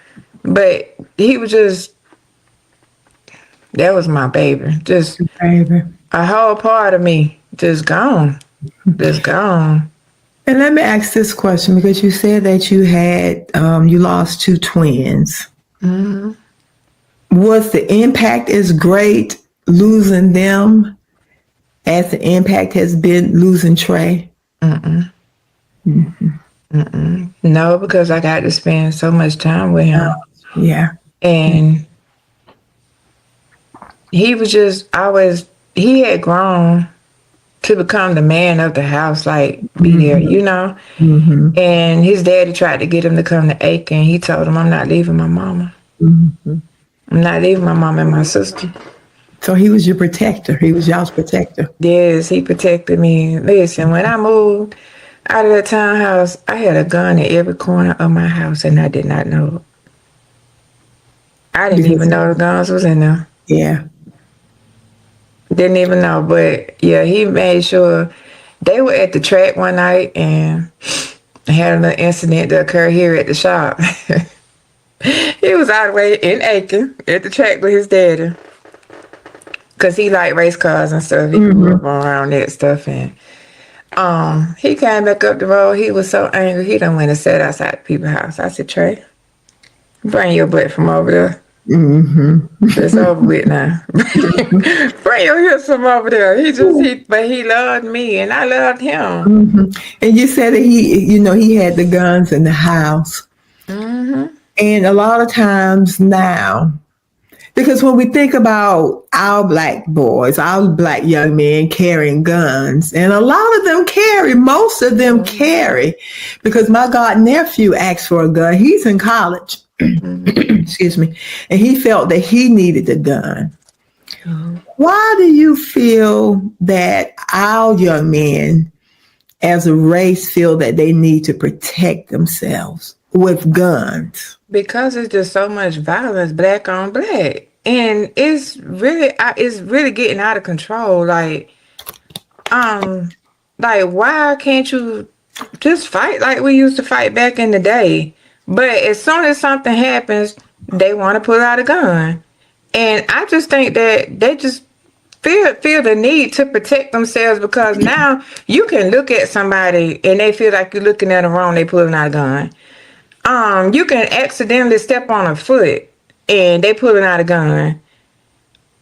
But he was just that was my baby. Just Baby. a whole part of me just gone. Just gone. And let me ask this question because you said that you lost two twins. Hmm. Was the impact as great losing them as the impact has been losing Trey? Mm-mm. Mm-hmm. Mm-mm. No, because I got to spend so much time with him. Yeah. And he was just always, he had grown to become the man of the house, like be there, Mm-hmm. Mm-hmm. And his daddy tried to get him to come to Aiken. He told him, I'm not leaving my mama. Mm-hmm. I'm not leaving my mama and my sister. So he was your protector. He was y'all's protector. Yes, he protected me. Listen, when I moved out of that townhouse, I had a gun in every corner of my house and I did not know it. I didn't Because even know the guns was in there. yeah. Didn't even know. But yeah, he made sure they were at the track one night and had an incident that occurred here at the shop. He was all the way in Aiken at the track with his daddy. Cause he liked race cars and stuff. He grew up around that stuff, and he came back up the road. He was so angry. He done went and sat outside the people's house. I said, Trey, bring your butt from over there. Mm-hmm. It's over with now. Bring your hips from over there. But he loved me, and I loved him. Mm-hmm. And you said that he had the guns in the house. Mm-hmm. And a lot of times now, because when we think about our black boys, our black young men carrying guns, and a lot of them most of them carry, because my god nephew asked for a gun. He's in college, excuse me, and he felt that he needed a gun. Why do you feel that our young men, as a race, feel that they need to protect themselves with guns? Because it's just so much violence, black on black, and it's really getting out of control. Like why can't you just fight like we used to fight back in the day? But as soon as something happens, they want to pull out a gun, and I just think that they just feel the need to protect themselves because now you can look at somebody and they feel like you're looking at them wrong. They pulling out a gun. You can accidentally step on a foot and they pulling out a gun.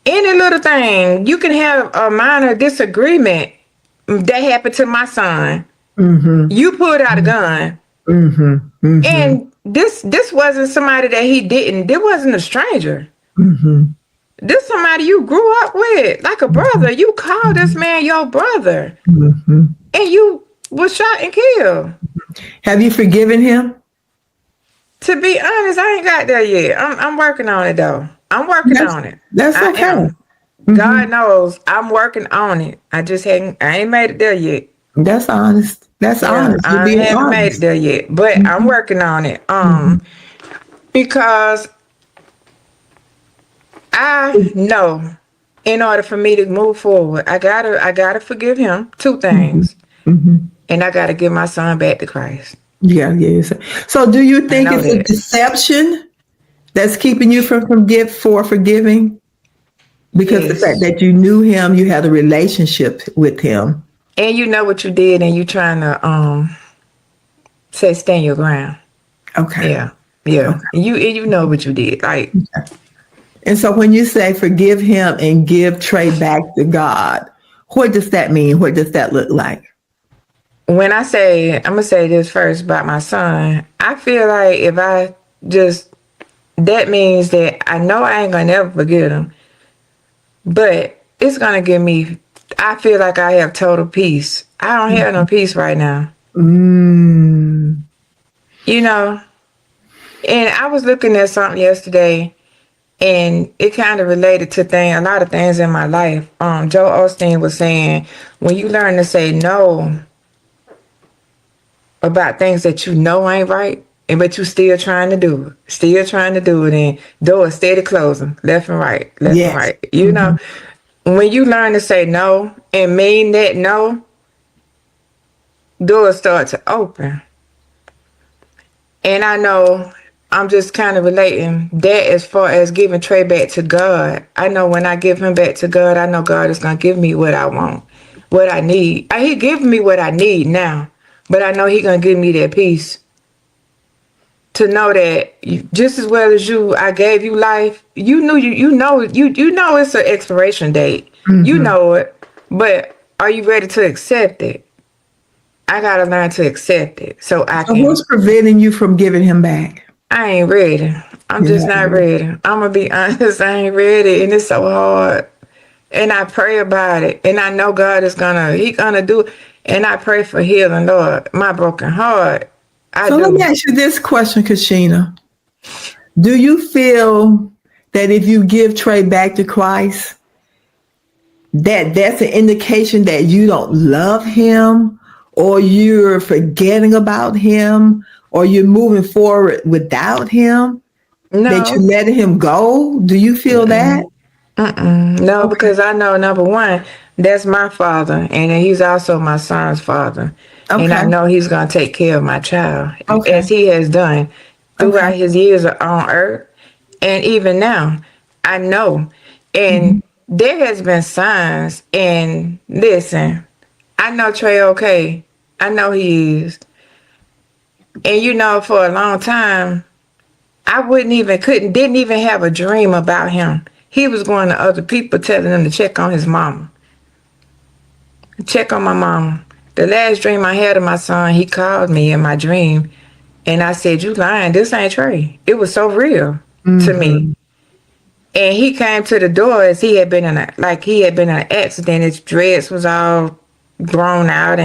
Any little thing, you can have a minor disagreement that happened to my son. Mm-hmm. You pulled out a gun. Mm-hmm. Mm-hmm. And this wasn't somebody that he didn't. This wasn't a stranger. Mm-hmm. This somebody you grew up with, like a brother. You call this man your brother, Mm-hmm. and you was shot and killed. Have you forgiven him? To be honest, I ain't got there yet. I'm working on it though. I'm working That's on it. that's I okay. am. Hmm. God knows I'm working on it. I ain't made it there yet. That's honest. That's Yeah, honest. You're I being haven't made it honest. there yet, but I'm Hmm. working on it. Hmm. Because I know in order for me to move forward, I gotta forgive him two Hmm. things. Hmm. And I gotta give my son back to Christ. Yeah, yes. So, do you I think know it's a that. deception that's keeping you from forgiving? Because the fact Yes. that you knew him, you had a relationship with him. And you know what you did and you trying to say stand your ground. Okay. Yeah. Yeah. Okay. And you know what you did. Like And so when you say forgive him and give Trey back to God, what does that mean? What does that look like? when I say I'm gonna say this first about my son, I feel like if I just that means that I know I ain't gonna never forget him. But it's gonna give me I feel like I have total peace. I don't have no peace right now. Mm. You know? And I was looking at something yesterday and it kind of related to a lot of things in my life. Joe Osteen was saying when you learn to say no about things that you know ain't right, and but you still trying to do it, and doors steady closing, left and Yes. right. You Hmm. know, when you learn to say no and mean that no, doors start to open. And I know I'm just kind of relating that as far as giving Trey back to God. I know when I give him back to God, I know God is going to give me what I want, what I need. He giving me what I need now, but I know he going to give me that peace to know that just as well as I gave you life. You know it's an expiration date. You Hmm. know it, but are you ready to accept it? I got to learn to accept it so I So can. what's preventing you from giving him back? I ain't ready. I'm You're just not not ready. ready. I'm gonna be honest. I ain't ready, and it's so hard. And I pray about it, and I know God is He gonna do it. And I pray for healing, Lord, my broken heart. I So let me do. ask you this question, Kashina. Do you feel that if you give Trey back to Christ, that's an indication that you don't love him, or you're forgetting about him, or you're moving forward without him, that you No, let him go? Do you feel that? no, Okay. because I know number one, that's my father, and he's also my son's father, and I Okay. know he's gonna take care of my child Okay. as he has done Okay. throughout his years on earth, and even now, I know, and Mhm. there has been signs. And listen, I know Trey okay. I know he is, and for a long time. I didn't even have a dream about him. He was going to other people telling them to check on his mama, check on my mama. The last dream I had of my son, he called me in my dream, and I said, "You lying? This ain't Trey." It was so real to me. Mhm. And he came to the door as he had been in an accident. His dreads was all grown out,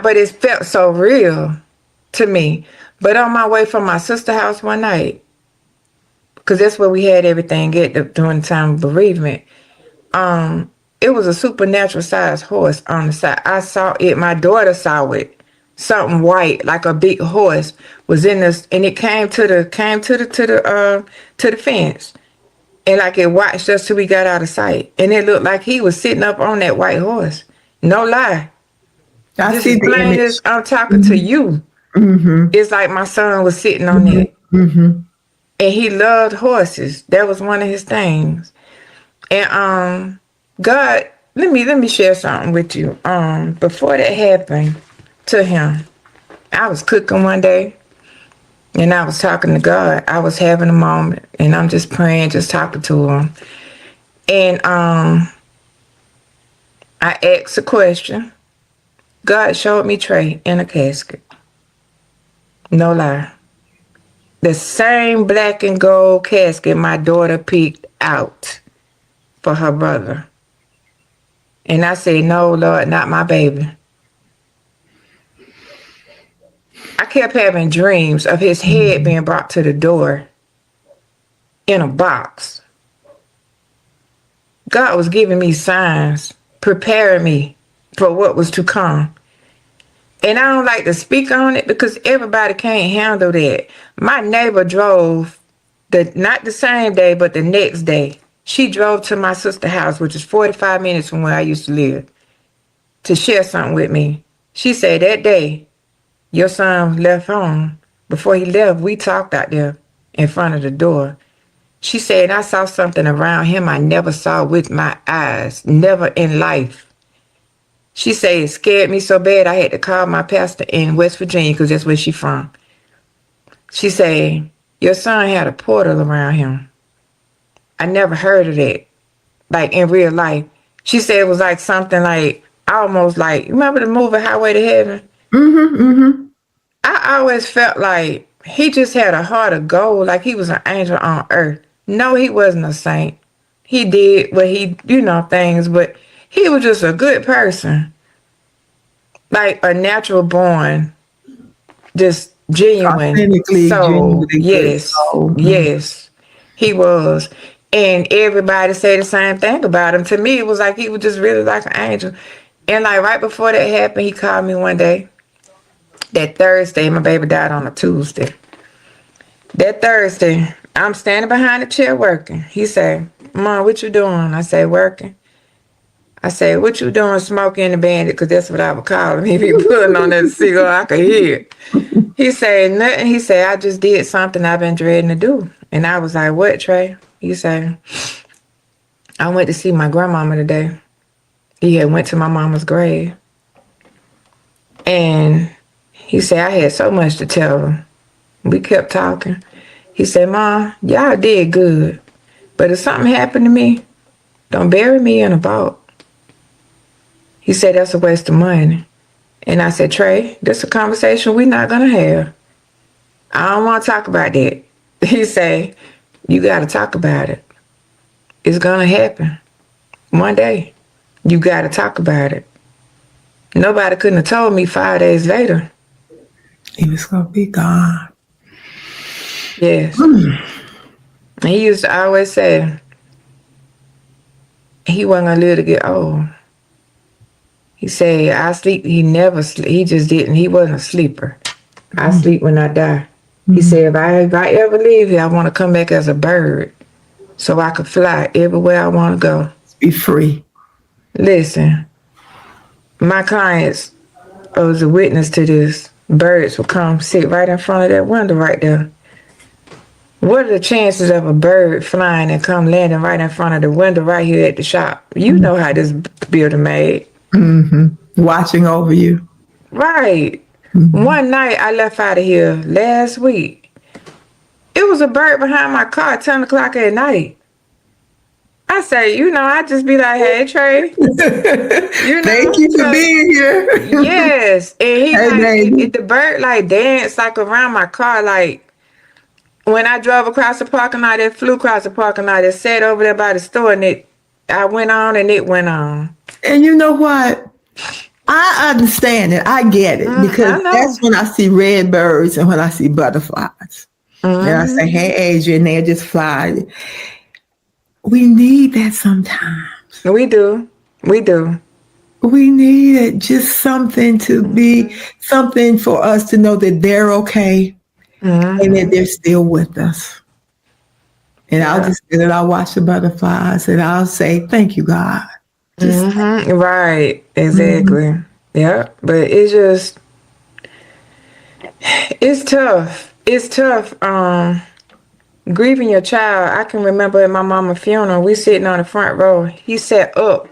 but it felt so real to me. But on my way from my sister's house one night, because that's where we had everything during the time of bereavement. It was a supernatural sized horse on the side. I saw it. My daughter saw it. Something white, like a big horse, was in this, and it came to the fence, and like it watched us till we got out of sight, and it looked like he was sitting up on that white horse. No lie, I just see as the plain as image. I'm talking to Mhm. you. Mhm. It's like my son was sitting on Mhm. that, Mhm. and he loved horses. That was one of his things. And God, let me share something with you. Before that happened to him, I was cooking one day and I was talking to God. I was having a moment and I'm just praying, just talking to him. And I asked a question. God showed me Trey in a casket. No lie. the same black and gold casket my daughter picked out for her brother. And I said, no, Lord, not my baby. I kept having dreams of his head being brought to the door in a box. God was giving me signs, preparing me for what was to come. And I don't like to speak on it because everybody can't handle that. My neighbor drove, not the same day, but the next day. She drove to my sister's house, which is 45 minutes from where I used to live, to share something with me. She said, that day, your son left home. Before he left, we talked out there in front of the door. She said, I saw something around him I never saw with my eyes, never in life. She said it scared me so bad I had to call my pastor in West Virginia because that's where she's from. She said, your son had a portal around him. I never heard of that, like in real life. She said it was like something like, almost like, you remember the movie Highway to Heaven? I always felt like he just had a heart of gold, like he was an angel on earth. No, he wasn't a saint. He did what he, things, but he was just a good person. Like a natural born, just genuine soul. Yes, yes, he was. And everybody said the same thing about him. To me, it was like he was just really like an angel. And like right before that happened, he called me one day. That Thursday, my baby died on a Tuesday. That Thursday, I'm standing behind the chair working. He said, Mom, what you doing? I say, working. I said, what you doing smoking the bandit? Because that's what I would call him. He be pulling on that cigar, I could hear it. He said, nothing. He said, I just did something I've been dreading to do. And I was like, what, Trey? He said, I went to see my grandmama today. He had went to my mama's grave. And he said, I had so much to tell him. We kept talking. He said, Mom, y'all did good. But if something happened to me, don't bury me in a vault. He said, that's a waste of money. And I said, Trey, this is a conversation we're not going to have. I don't want to talk about that. He said, you got to talk about it. It's going to happen. One day, you got to talk about it. Nobody couldn't have told me 5 days later. He was going to be gone. Yes. And he used to always say he wasn't going to live to get old. He said, I sleep. He never sleep. He just didn't. He wasn't a sleeper. I sleep when I die. He said, if I ever leave here, I want to come back as a bird so I could fly everywhere I want to go. Be free. Listen, my clients was a witness to this. Birds would come sit right in front of that window right there. What are the chances of a bird flying and come landing right in front of the window right here at the shop? You know how this building made. Watching over you. Right. One night I left out of here last week. It was a bird behind my car at 10 o'clock at night. I say, I just be like, hey, Trey. Thank you for being here. Yes. And the bird danced around my car. Like when I drove across the parking lot, it flew across the parking lot. It sat over there by the store and I went on and it went on. And you know what? I understand it. I get it. Because that's when I see red birds and when I see butterflies. And I say, hey, Adrian, they'll just fly. We need that sometimes. We do. We do. We need it. Just something to be, something for us to know that they're okay and that they're still with us. And I'll just sit and I'll watch the butterflies and I'll say, thank you, God. Right. Exactly. Yeah. But it's tough. It's tough. Grieving your child. I can remember at my mama's funeral, we sitting on the front row. He sat up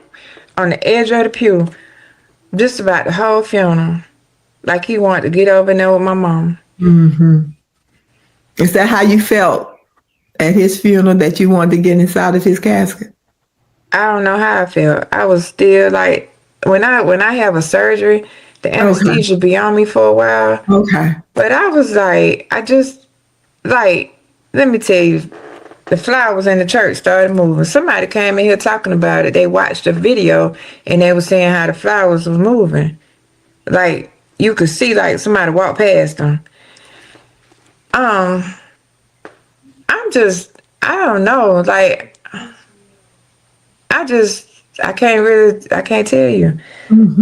on the edge of the pew just about the whole funeral. Like he wanted to get over there with my mom. Is that how you felt at his funeral, that you wanted to get inside of his casket? I don't know how I felt. I was still like, when I have a surgery, the anesthesia be on me for a while. Okay. But I was like, like, let me tell you, the flowers in the church started moving. Somebody came in here talking about it. They watched the video and they were saying how the flowers was moving. Like, you could see like somebody walk past them. I don't know. Like, I can't tell you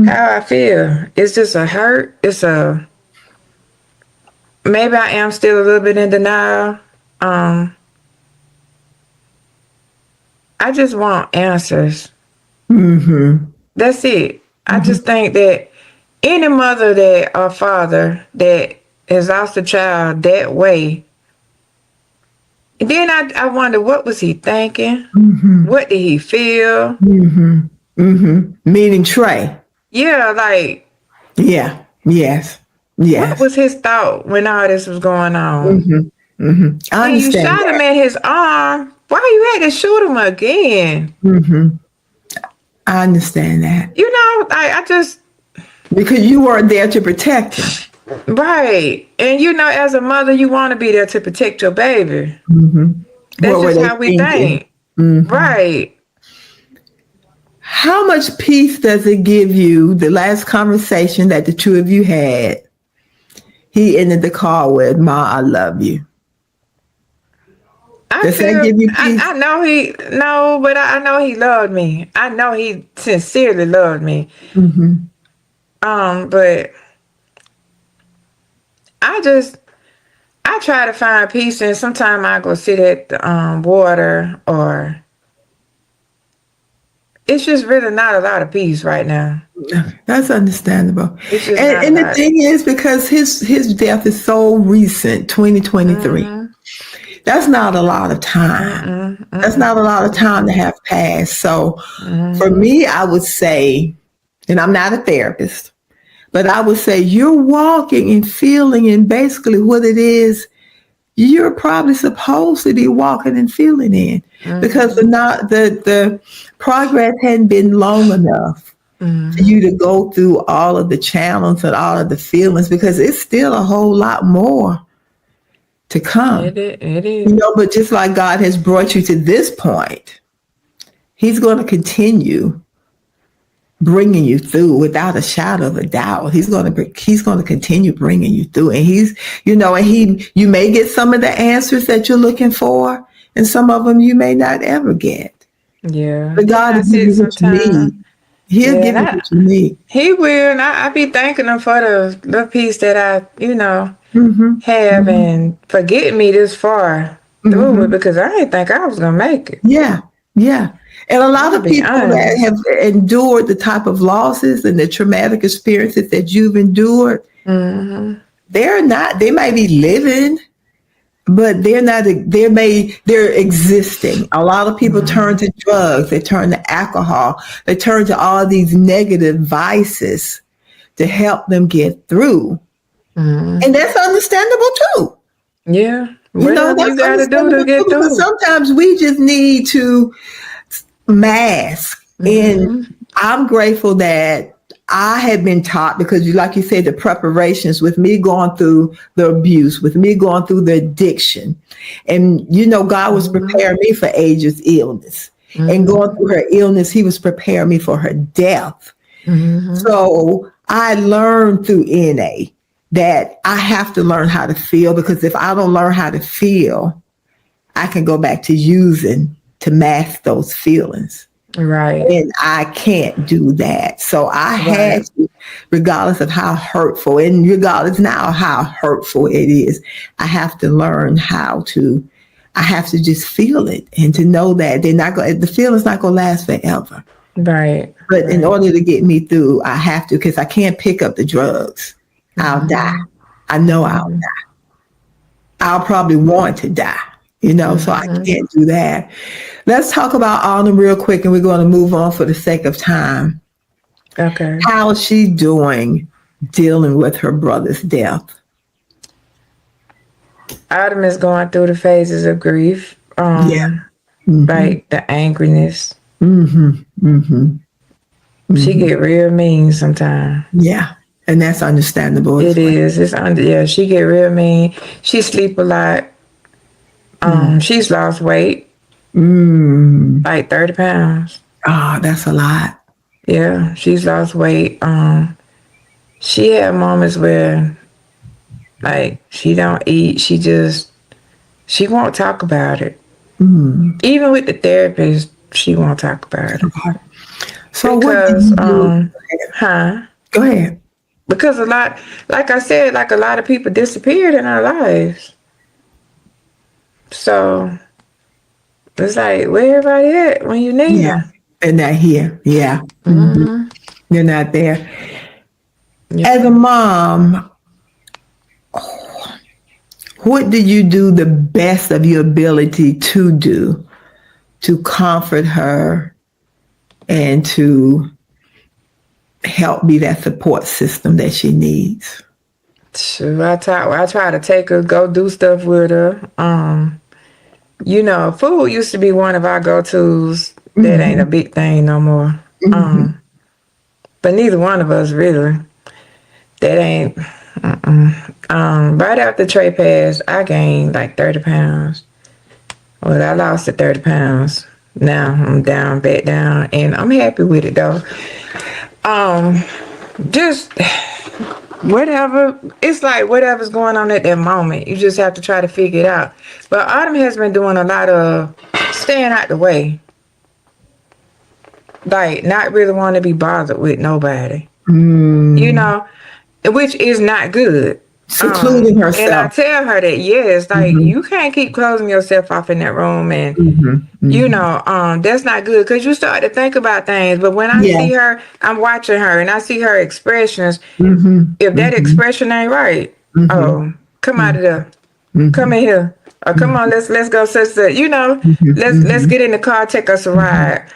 how I feel. It's just a hurt. Maybe I am still a little bit in denial. I just want answers. That's it. I just think that any mother that or father that has lost a child that way, and then I wonder, what was he thinking? What did he feel? Meaning Trey. Yeah, like, Yeah. Yes. what was his thought when all this was going on? I And you understand shot him that. in his arm. Why you had to shoot him again? I understand that. You know, I just, Because you weren't there to protect him. right. And you know, as a mother, you want to be there to protect your baby. That's What were just they how we thinking? think. Right. How much peace does it give you, the last conversation that the two of you had? He ended the call with, "Ma, I love you." Does that give you peace? I know but I know he loved me. I know he sincerely loved me. But I try to find peace, and sometimes I go sit at the water, or it's just really not a lot of peace right now. That's understandable. It's just And, not and a the lot. thing is, because his death is so recent, 2023, that's not a lot of time. That's not a lot of time to have passed. So for me, I would say, and I'm not a therapist, but I would say you're walking and feeling, and basically what it is, you're probably supposed to be walking and feeling in, because the progress hadn't been long enough for you to go through all of the channels and all of the feelings, because it's still a whole lot more to come. It is. But just like God has brought you to this point, he's going to continue bringing you through without a shadow of a doubt. He's going to continue bringing you through, and you may get some of the answers that you're looking for, and some of them you may not ever get. Yeah. But God will give you what you need. He'll give you what you need. He will, and I be thanking him for the peace that I, have, and for getting me this far through it, because I didn't think I was gonna make it. Yeah. And a lot of people that have endured the type of losses and the traumatic experiences that you've endured, they might be living, but they're existing. A lot of people turn to drugs, they turn to alcohol, they turn to all these negative vices to help them get through. And that's understandable too. Yeah. That's you gotta do to get through. Because sometimes we just need to mask. And I'm grateful that I had been taught, because like you said, the preparations with me going through the abuse, with me going through the addiction. And, God was preparing me for Asia's illness. And going through her illness, he was preparing me for her death. So I learned through NA that I have to learn how to feel, because if I don't learn how to feel, I can go back to using to mask those feelings. Right. And I can't do that. So I had to, regardless of how hurtful, and regardless now how hurtful it is, I have to learn I have to just feel it, and to know that the feeling's not going to last forever. Right. But in order to get me through, I have to, because I can't pick up the drugs. I'll die. I know I'll die. I'll probably want to die, so I can't do that. Let's talk about Autumn real quick, and we're going to move on for the sake of time. Okay. How is she doing dealing with her brother's death? Autumn is going through the phases of grief. Like the angriness. She get real mean sometimes. Yeah. And that's understandable. It is. She get real mean. She sleep a lot. She's lost weight, like 30 pounds. Oh, that's a lot. Yeah, she's lost weight. She had moments where, like, she don't eat. She won't talk about it. Even with the therapist, she won't talk about it. So Because, what do you do? Go ahead. Because like I said, like a lot of people disappeared in our lives. So it's like, where everybody at when you need Yeah. them? They're not here. Yeah. They're not there. Yeah. As a mom, what do you do the best of your ability to do to comfort her and to help be that support system that she needs? So I try to take her, go do stuff with her. Food used to be one of our go-tos. That ain't a big thing no more. But neither one of us really. That ain't. Right after Trey passed, I gained like 30 pounds. Well, I lost the 30 pounds. Now I'm back down, and I'm happy with it though. Just whatever. It's like whatever's going on at that moment. You just have to try to figure it out. But Autumn has been doing a lot of staying out the way. Like, not really wanting to be bothered with nobody. Which is not good. Secluding And I herself. tell her that, yes, like, you can't keep closing yourself off in that room. And, that's not good because you start to think about things. But when I see her, I'm watching her and I see her expressions. If that expression ain't right, oh, come out of there. Come in here. Or come on, let's go, sister. Let's get in the car, take us a ride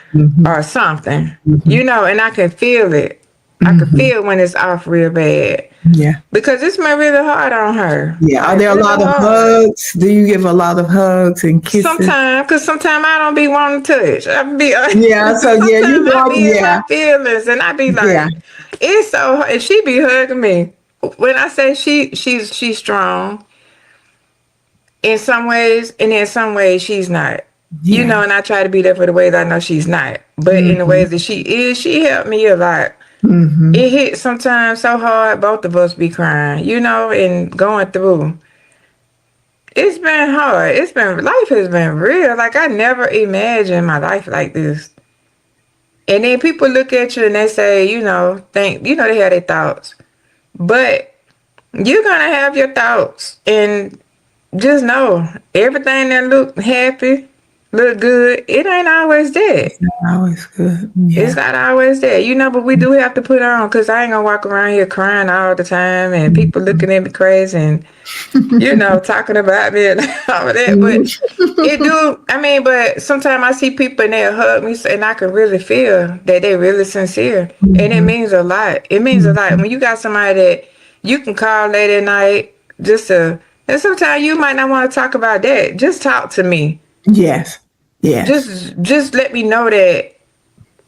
or something. And I can feel it. I can feel when it's off real bad. Yeah. Because it's been really hard on her. Yeah. Are there a lot of hugs? Do you give a lot of hugs and kisses? Sometimes, because sometimes I don't be wanting to touch. I be yeah. So yeah, you I know, be in my feelings, and I be like, it's so hard. And she be hugging me. When I say she's strong in some ways, and in some ways she's not. Yeah. And I try to be there for the ways I know she's not. But in the ways that she is, she helped me a lot. It hit sometimes so hard, both of us be crying, and going through. It's been hard. Life has been real. Like, I never imagined my life like this. And then people look at you and they say, they have their thoughts. But you're going to have your thoughts. And just know, everything that look happy, look good, it ain't always that. It's not always good. Yeah. It's not always that, but we do have to put on, because I ain't gonna walk around here crying all the time and people looking at me crazy and, talking about me and all of that. But but sometimes I see people and they'll hug me and I can really feel that they're really sincere. And it means a lot. It means a lot. When you got somebody that you can call late at night and sometimes you might not want to talk about that. Just talk to me. Yes. Yes. Just let me know that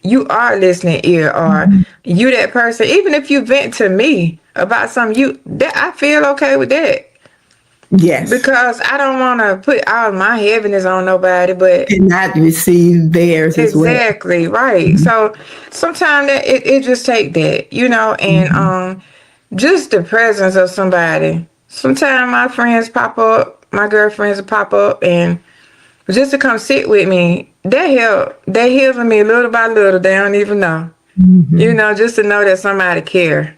you are listening ear, or you that person. Even if you vent to me about something, I feel okay with that. Yes. Because I don't want to put all my heaviness on nobody, but and not receive theirs as well. Exactly, right. So sometimes it just take that, and just the presence of somebody. Sometimes my friends pop up, my girlfriends will pop up, and just to come sit with me, that help. That heals me little by little. They don't even know. Just to know that somebody care.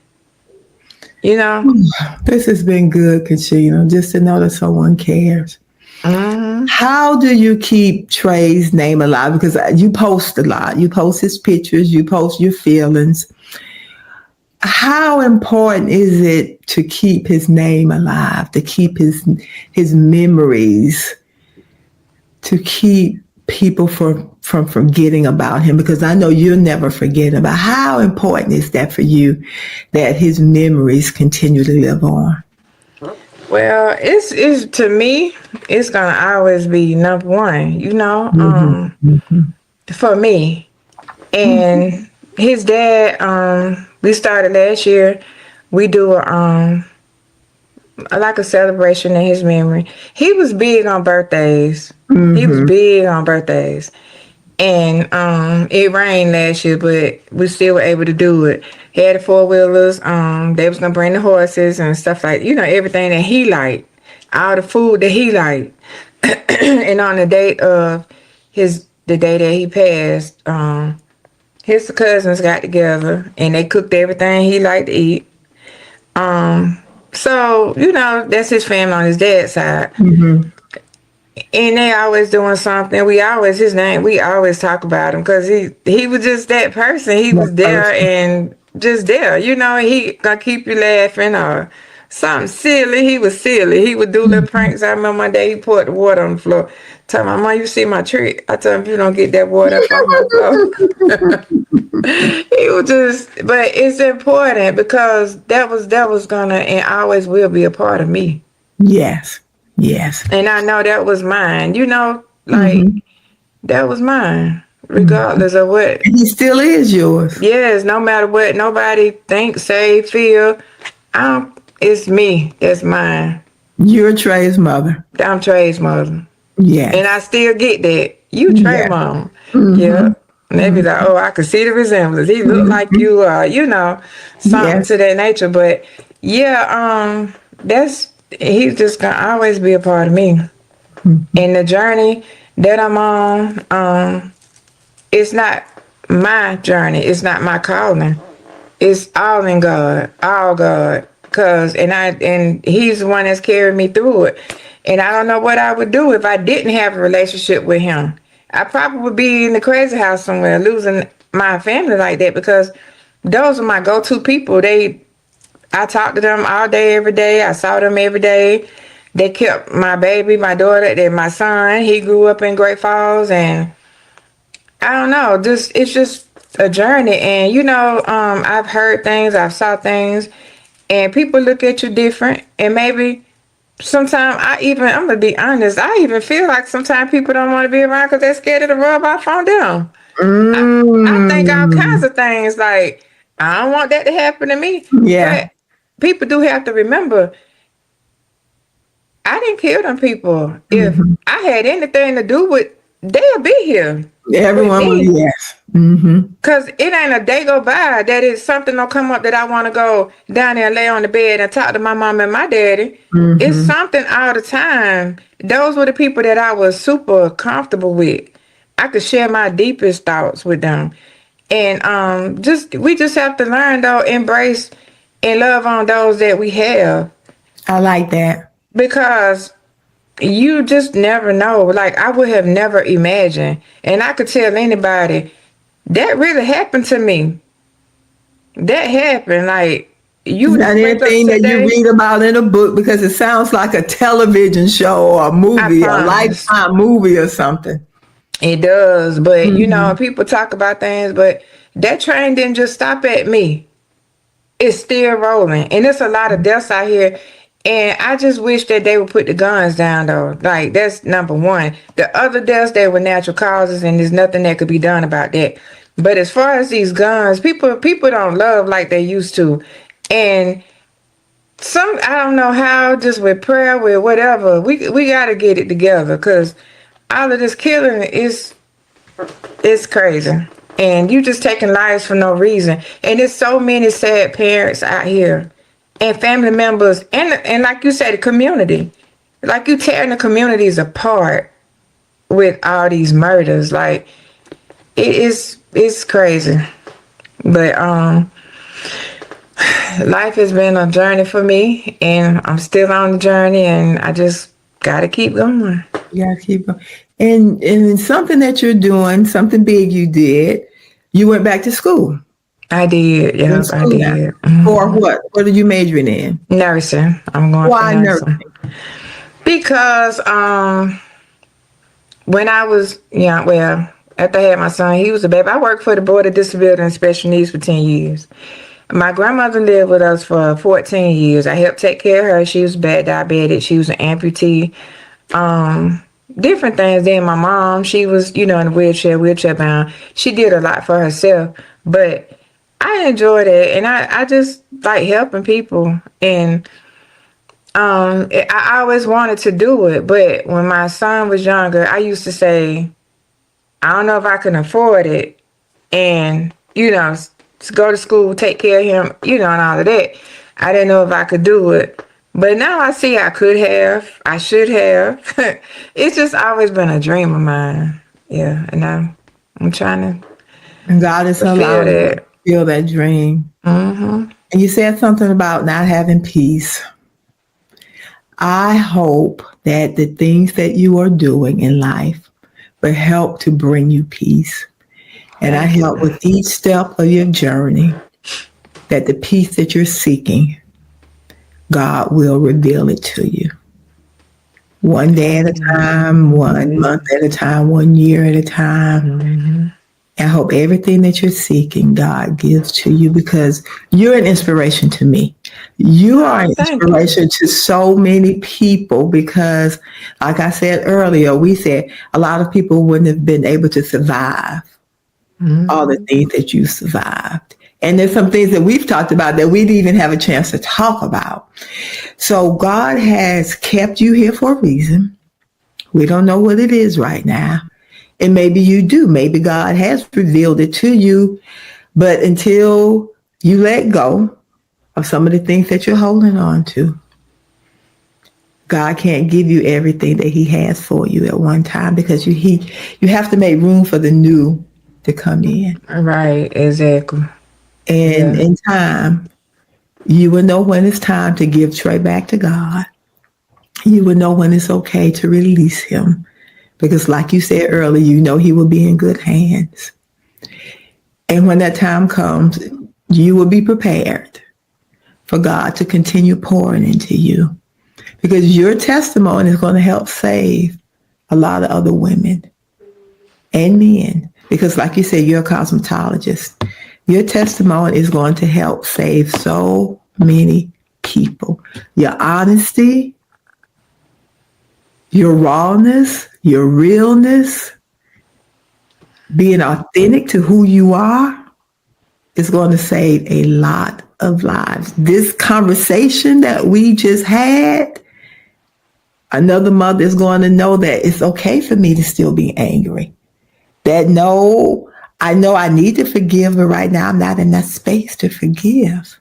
This has been good, Kishina, just to know that someone cares. How do you keep Trey's name alive? Because you post a lot. You post his pictures. You post your feelings. How important is it to keep his name alive, to keep his memories, to keep people from forgetting about him? Because I know you'll never forget about. How important is that for you, that his memories continue to live on? Well, it's to me, it's gonna always be number one, for me. And his dad, we started last year. We do like a celebration in his memory. He was big on birthdays. He was Mm-hmm. big on birthdays. And it rained last year, but we still were able to do it. Had the four wheelers. They was gonna bring the horses and stuff like, everything that he liked, all the food that he liked. And on the date of the day that he passed, his cousins got together and they cooked everything he liked to eat. So that's his family on his dad's side. Mm-hmm. And they always doing something. We always talk about him because he was just that person. He was That there person. and just there. He gonna keep you laughing or something silly. He was silly. He would do little pranks. I remember one day he poured the water on the floor. Told my mom, "You see my trick?" I told him, "If you don't get that water up on my floor." He was just, but it's important because that was gonna and always will be a part of me. Yes. Yes. And I know that was mine, like Mm-hmm. that was mine, Mm-hmm. regardless of what. And he still is yours. Yes, no matter what nobody think, say, feel, it's me. That's mine. You're Trey's mother. I'm Trey's mother. And I Yes. still get that. You Trey Yes. mom. Mm-hmm. Yeah. And they be like, oh, I could see the resemblance. He looked like Mm-hmm. you, something Yes. to that nature. But yeah, he's just gonna always be a part of me. Mm-hmm. And the journey that I'm on, it's not my journey. It's not my calling. It's all in God, all God. And He's the one that's carried me through it. And I don't know what I would do if I didn't have a relationship with Him. I probably would be in the crazy house somewhere, losing my family like that because those are my go-to people. I talked to them all day, every day. I saw them every day. They kept my baby, my daughter, and my son. He grew up in Great Falls, and I don't know. It's just a journey, and I've heard things, I've saw things, and people look at you different, and maybe sometimes I'm gonna be honest. I even feel like sometimes people don't want to be around because they're scared of the rub off on them. I think all kinds Mm. of things like I don't want that to happen to me, Yeah. but people do have to remember I didn't kill them people. If Mm-hmm. I had anything to do with, they'll be here with Everyone will, me. yes. Mm-hmm. Cause it ain't a day go by that is something don't come up that I want to go down there and lay on the bed and talk to my mom and my daddy. It's Mm-hmm. something all the time. Those were the people that I was super comfortable with. I could share my deepest thoughts with them. And just we just have to learn though, embrace and love on those that we have. I like that. Because you just never know. Like I would have never imagined. And I could tell anybody that really happened to me. That happened. Like It's you not just wake up anything that you today. read about in a book because it sounds like a television show or a I movie, a promise. lifetime movie or something. It does. But Mm-hmm. people talk about things, but that train didn't just stop at me. It's still rolling. And there's a lot of deaths out here. And I just wish that they would put the guns down though. Like that's number one. The other deaths, they were natural causes and there's nothing that could be done about that. But as far as these guns, people don't love like they used to. And I don't know how, just with prayer, with whatever, we gotta get it together because all of this killing is it's crazy. And you just taking lives for no reason. And there's so many sad parents out here and family members and like you said, the community. Like you tearing the communities apart with all these murders. Like it's crazy. But life has been a journey for me and I'm still on the journey and I just gotta keep going. Yeah, keep going. And something that you're doing, something big you did, you went back to school. I did, You're in yep, I school now. did. For what? What are you majoring in? Nursing. I'm going for Why nursing. nursing? Because when I was young, well, after I had my son, he was a baby. I worked for the Board of Disability and Special Needs for 10 years. My grandmother lived with us for 14 years. I helped take care of her. She was bad diabetic. She was an amputee. Different things. Then my mom, she was, in a wheelchair bound. She did a lot for herself. But I enjoyed it. And I just like helping people. And I always wanted to do it, but when my son was younger, I used to say, I don't know if I can afford it, and to go to school, take care of him, and all of that. I didn't know if I could do it, but now I see I could have, I should have. It's just always been a dream of mine. Yeah, and I'm trying to And God is fulfill allowing you to that. feel that dream. Mm-hmm. And you said something about not having peace. I hope that the things that you are doing in life will help to bring you peace. And I Thank you. help with each step of your journey that the peace that you're seeking, God will reveal it to you. One day at a time, 1 month at a time, 1 year at a time. Mm-hmm. I hope everything that you're seeking, God gives to you because you're an inspiration to me. You are Oh, an thank you. inspiration to so many people because, like I said earlier, we said a lot of people wouldn't have been able to survive all the Mm-hmm. things that you survived. And there's some things that we've talked about that we didn't even have a chance to talk about. So God has kept you here for a reason. We don't know what it is right now. And maybe you do. Maybe God has revealed it to you. But until you let go of some of the things that you're holding on to, God can't give you everything that He has for you at one time because you have to make room for the new to come in. Right, exactly. And Yeah. in time, you will know when it's time to give Trey back to God. You will know when it's okay to release him. Because like you said earlier, you know he will be in good hands. And when that time comes, you will be prepared for God to continue pouring into you. Because your testimony is going to help save a lot of other women and men. Because like you said, you're a cosmetologist. Your testimony is going to help save so many people. Your honesty, your rawness, your realness, being authentic to who you are is going to save a lot of lives. This conversation that we just had, another mother is going to know that it's okay for me to still be angry. That no, I know I need to forgive, but right now I'm not in that space to forgive.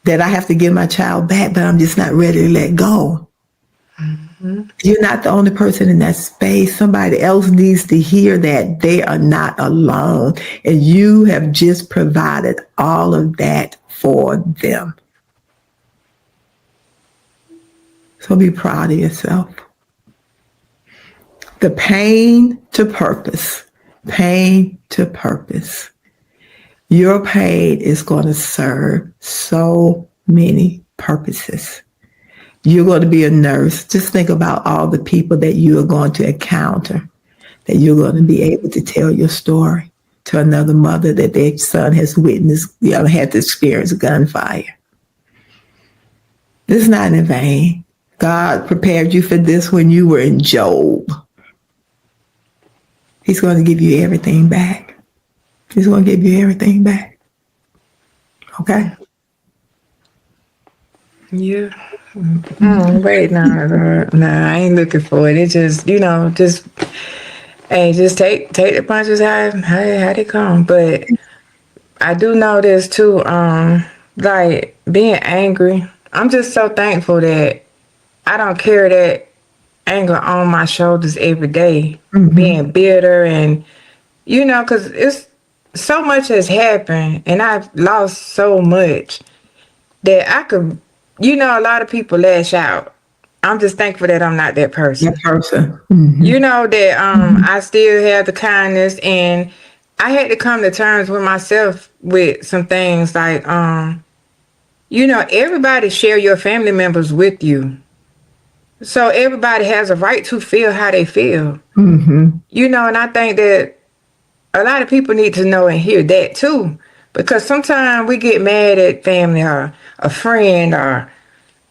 That I have to give my child back, but I'm just not ready to let go. You're not the only person in that space. Somebody else needs to hear that they are not alone. And you have just provided all of that for them. So be proud of yourself. The pain to purpose. Pain to purpose. Your pain is going to serve so many purposes. You're going to be a nurse. Just think about all the people that you are going to encounter, that you're going to be able to tell your story to another mother that their son has witnessed, had to experience gunfire. This is not in vain. God prepared you for this when you were in Job. He's going to give you everything back. He's going to give you everything back. Okay? Yeah. Wait, no, I ain't looking for it. It just, hey, just take the punches how they come. But I do know this too. Like being angry, I'm just so thankful that I don't carry that anger on my shoulders every day. Being bitter and because it's so much has happened and I've lost so much that I could, a lot of people lash out. I'm just thankful that I'm not that That person. person. That I still have the kindness, and I had to come to terms with myself with some things like everybody share your family members with you. So everybody has a right to feel how they feel. And I think that a lot of people need to know and hear that too. Because sometimes we get mad at family or a friend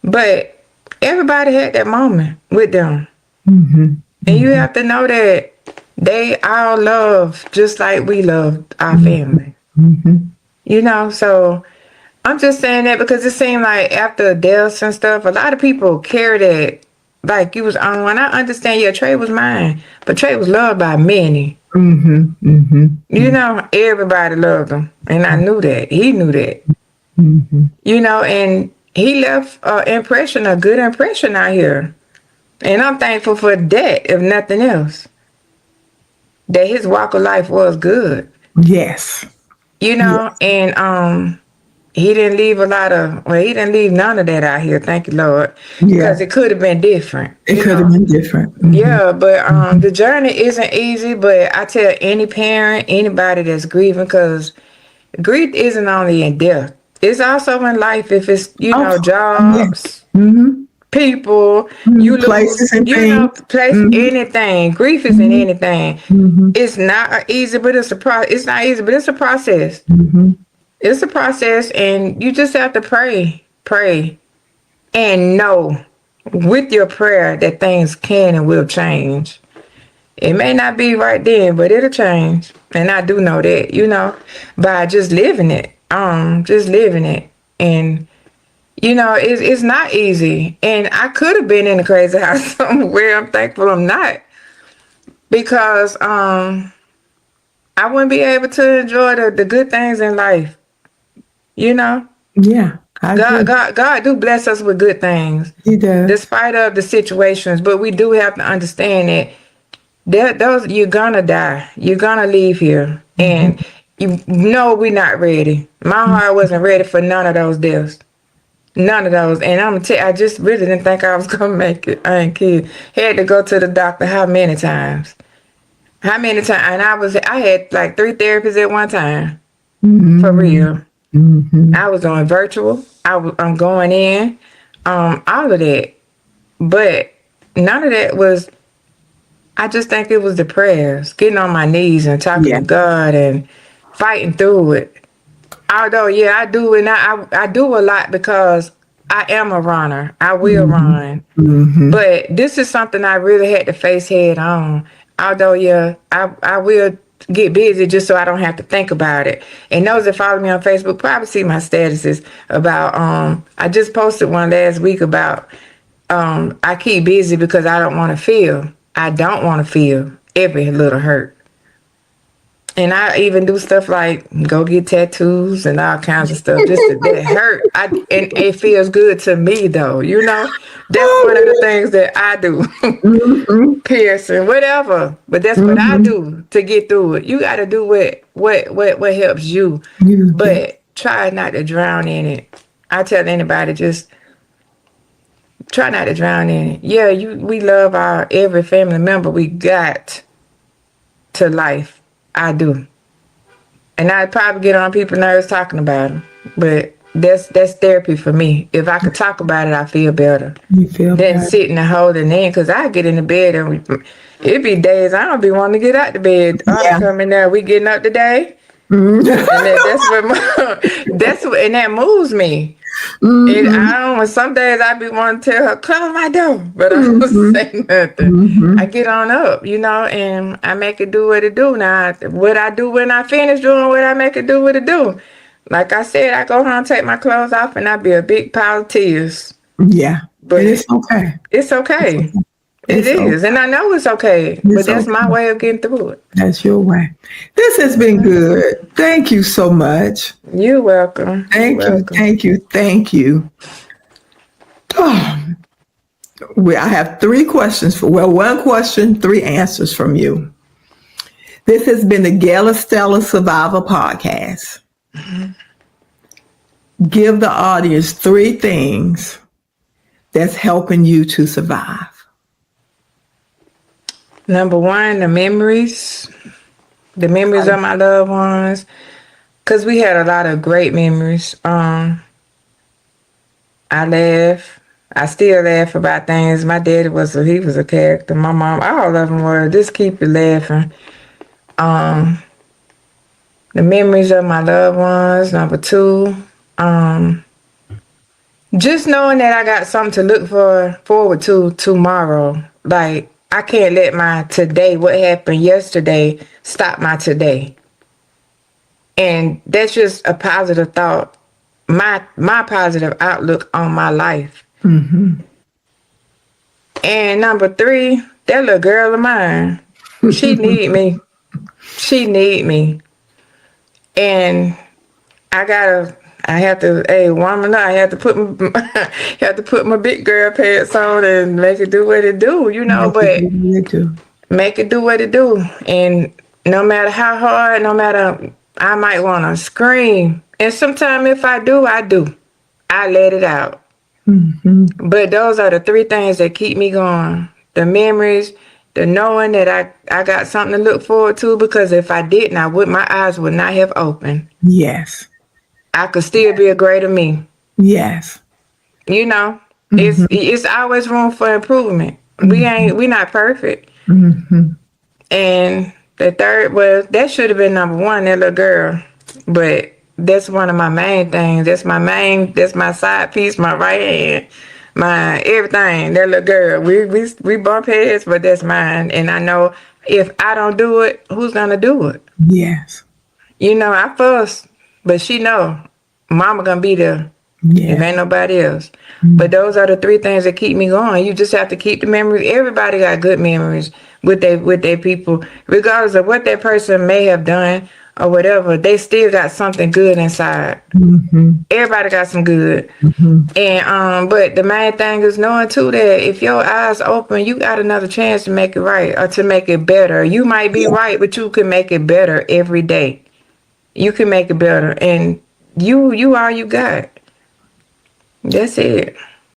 but everybody had that moment with them. And you have to know that they all love just like we love our family. So I'm just saying that because it seemed like after deaths and stuff, a lot of people carried it like you was on one. I understand, yeah, Trey was mine, but Trey was loved by many. Mm-hmm. Mm-hmm. You know, everybody loved him, and I knew that. He knew that. Mm-hmm. You know, and he left a good impression out here. And I'm thankful for that, if nothing else. That his walk of life was good. Yes. You know, Yes. and he didn't leave he didn't leave none of that out here, thank you, Lord. Yeah. Because it could have been different. It You could have know. been different. Mm-hmm. Yeah, but the journey isn't easy, but I tell any parent, anybody that's grieving, because grief isn't only in death. It's also in life if it's, Oh, yeah. jobs, Mm-hmm. people, Mm-hmm. you Places lose, and things. place, Mm-hmm. anything. Grief is in Mm-hmm. anything. Mm-hmm. It's not easy, but it's not easy, but it's a process. Mm-hmm. It's a process, and you just have to pray, and know with your prayer that things can and will change. It may not be right then, but it'll change. And I do know that, by just living it. Just living it. And it's not easy. And I could have been in a crazy house somewhere. I'm thankful I'm not. Because I wouldn't be able to enjoy the good things in life. You know? Yeah, I agree. God do bless us with good things. He does. Despite of the situations. But we do have to understand that those you're gonna die. You're gonna leave here. Mm-hmm. And you know we're not ready. My heart wasn't ready for none of those deaths. None of those. And I'm gonna tell you, I just really didn't think I was gonna make it. I ain't kidding. Had to go to the doctor how many times? How many times? And I had like 3 therapists at one time. Mm-hmm. For real. Mm-hmm. I was doing virtual. I'm going in. All of that. But none of that was, I just think it was the prayers, getting on my knees and talking Yeah. to God and fighting through it. Although, yeah, I do, and I do a lot because I am a runner. I will run. Mm-hmm. But this is something I really had to face head on. Although, yeah, I will get busy just so I don't have to think about it. And those that follow me on Facebook probably see my statuses about, I just posted one last week about, I keep busy because I don't want to feel. I don't want to feel every little hurt. And I even do stuff like go get tattoos and all kinds of stuff just to that hurt. And it feels good to me though, That's one of the things that I do. Mm-hmm. Piercing, whatever. But that's what I do to get through it. You got to do what helps you. But try not to drown in it. I tell anybody, just try not to drown in it. Yeah, we love our every family member we got to life. I do. And I'd probably get on people's nerves talking about them. But that's therapy for me. If I could talk about it, I feel better. You feel Than better. sitting and holding in. Because I get in the bed and it be days I don't be wanting to get out the bed. I come in there, we getting up today. Mm-hmm. And and that moves me. Mm-hmm. And some days I be wanting to tell her, close my door, but I don't say nothing. Mm-hmm. I get on up, and I make it do what it do. Now, what I do when I finish doing what I make it do what it do. Like I said, I go home, take my clothes off, and I be a big pile of tears. Yeah, But and it's okay. It's okay. It's It is, okay. and I know it's okay. But that's my way of getting through it. That's your way. This has been good. Thank you so much. You're welcome. Thank you. Oh, I have 3 questions one question, 3 answers from you. This has been the Gail Estella Survivor Podcast. Give the audience 3 things that's helping you to survive. Number 1, the memories of my loved ones, because we had a lot of great memories. I laugh. I still laugh about things. My daddy was a character. My mom, all of them were. Just keep it laughing. The memories of my loved ones. Number 2, just knowing that I got something to look forward to tomorrow. Like, I can't let my today, what happened yesterday, stop my today. And that's just a positive thought my positive outlook on my life. Mm-hmm. And number 3, that little girl of mine, she need me. She need me. And I have to, hey, woman, I have to put my, have to put my big girl pants on and make it do what it do, but make it do what it do. And no matter how hard, no matter, I might want to scream. And sometimes if I do, I let it out. Mm-hmm. But those are the 3 things that keep me going. The memories, the knowing that I got something to look forward to, because if I didn't, my eyes would not have opened. Yes. I could still be a greater me. Yes. Mm-hmm. It's always room for improvement. Mm-hmm. We not perfect. Mm-hmm. And the third was, that should have been number 1, that little girl. But that's one of my main things. That's my side piece, my right hand, my everything. That little girl. We bump heads, but that's mine. And I know if I don't do it, who's gonna do it? Yes. I fuss, but she know mama gonna be there. Yes. If ain't nobody else. Mm-hmm. But those are the 3 things that keep me going. You just have to keep the memories. Everybody got good memories with their people, regardless of what that person may have done or whatever. They still got something good inside. Mm-hmm. Everybody got some good. Mm-hmm. And but the main thing is knowing too that if your eyes open, you got another chance to make it right or to make it better. You might be right, but you can make it better every day. You can make it better, and you all you got. That's it.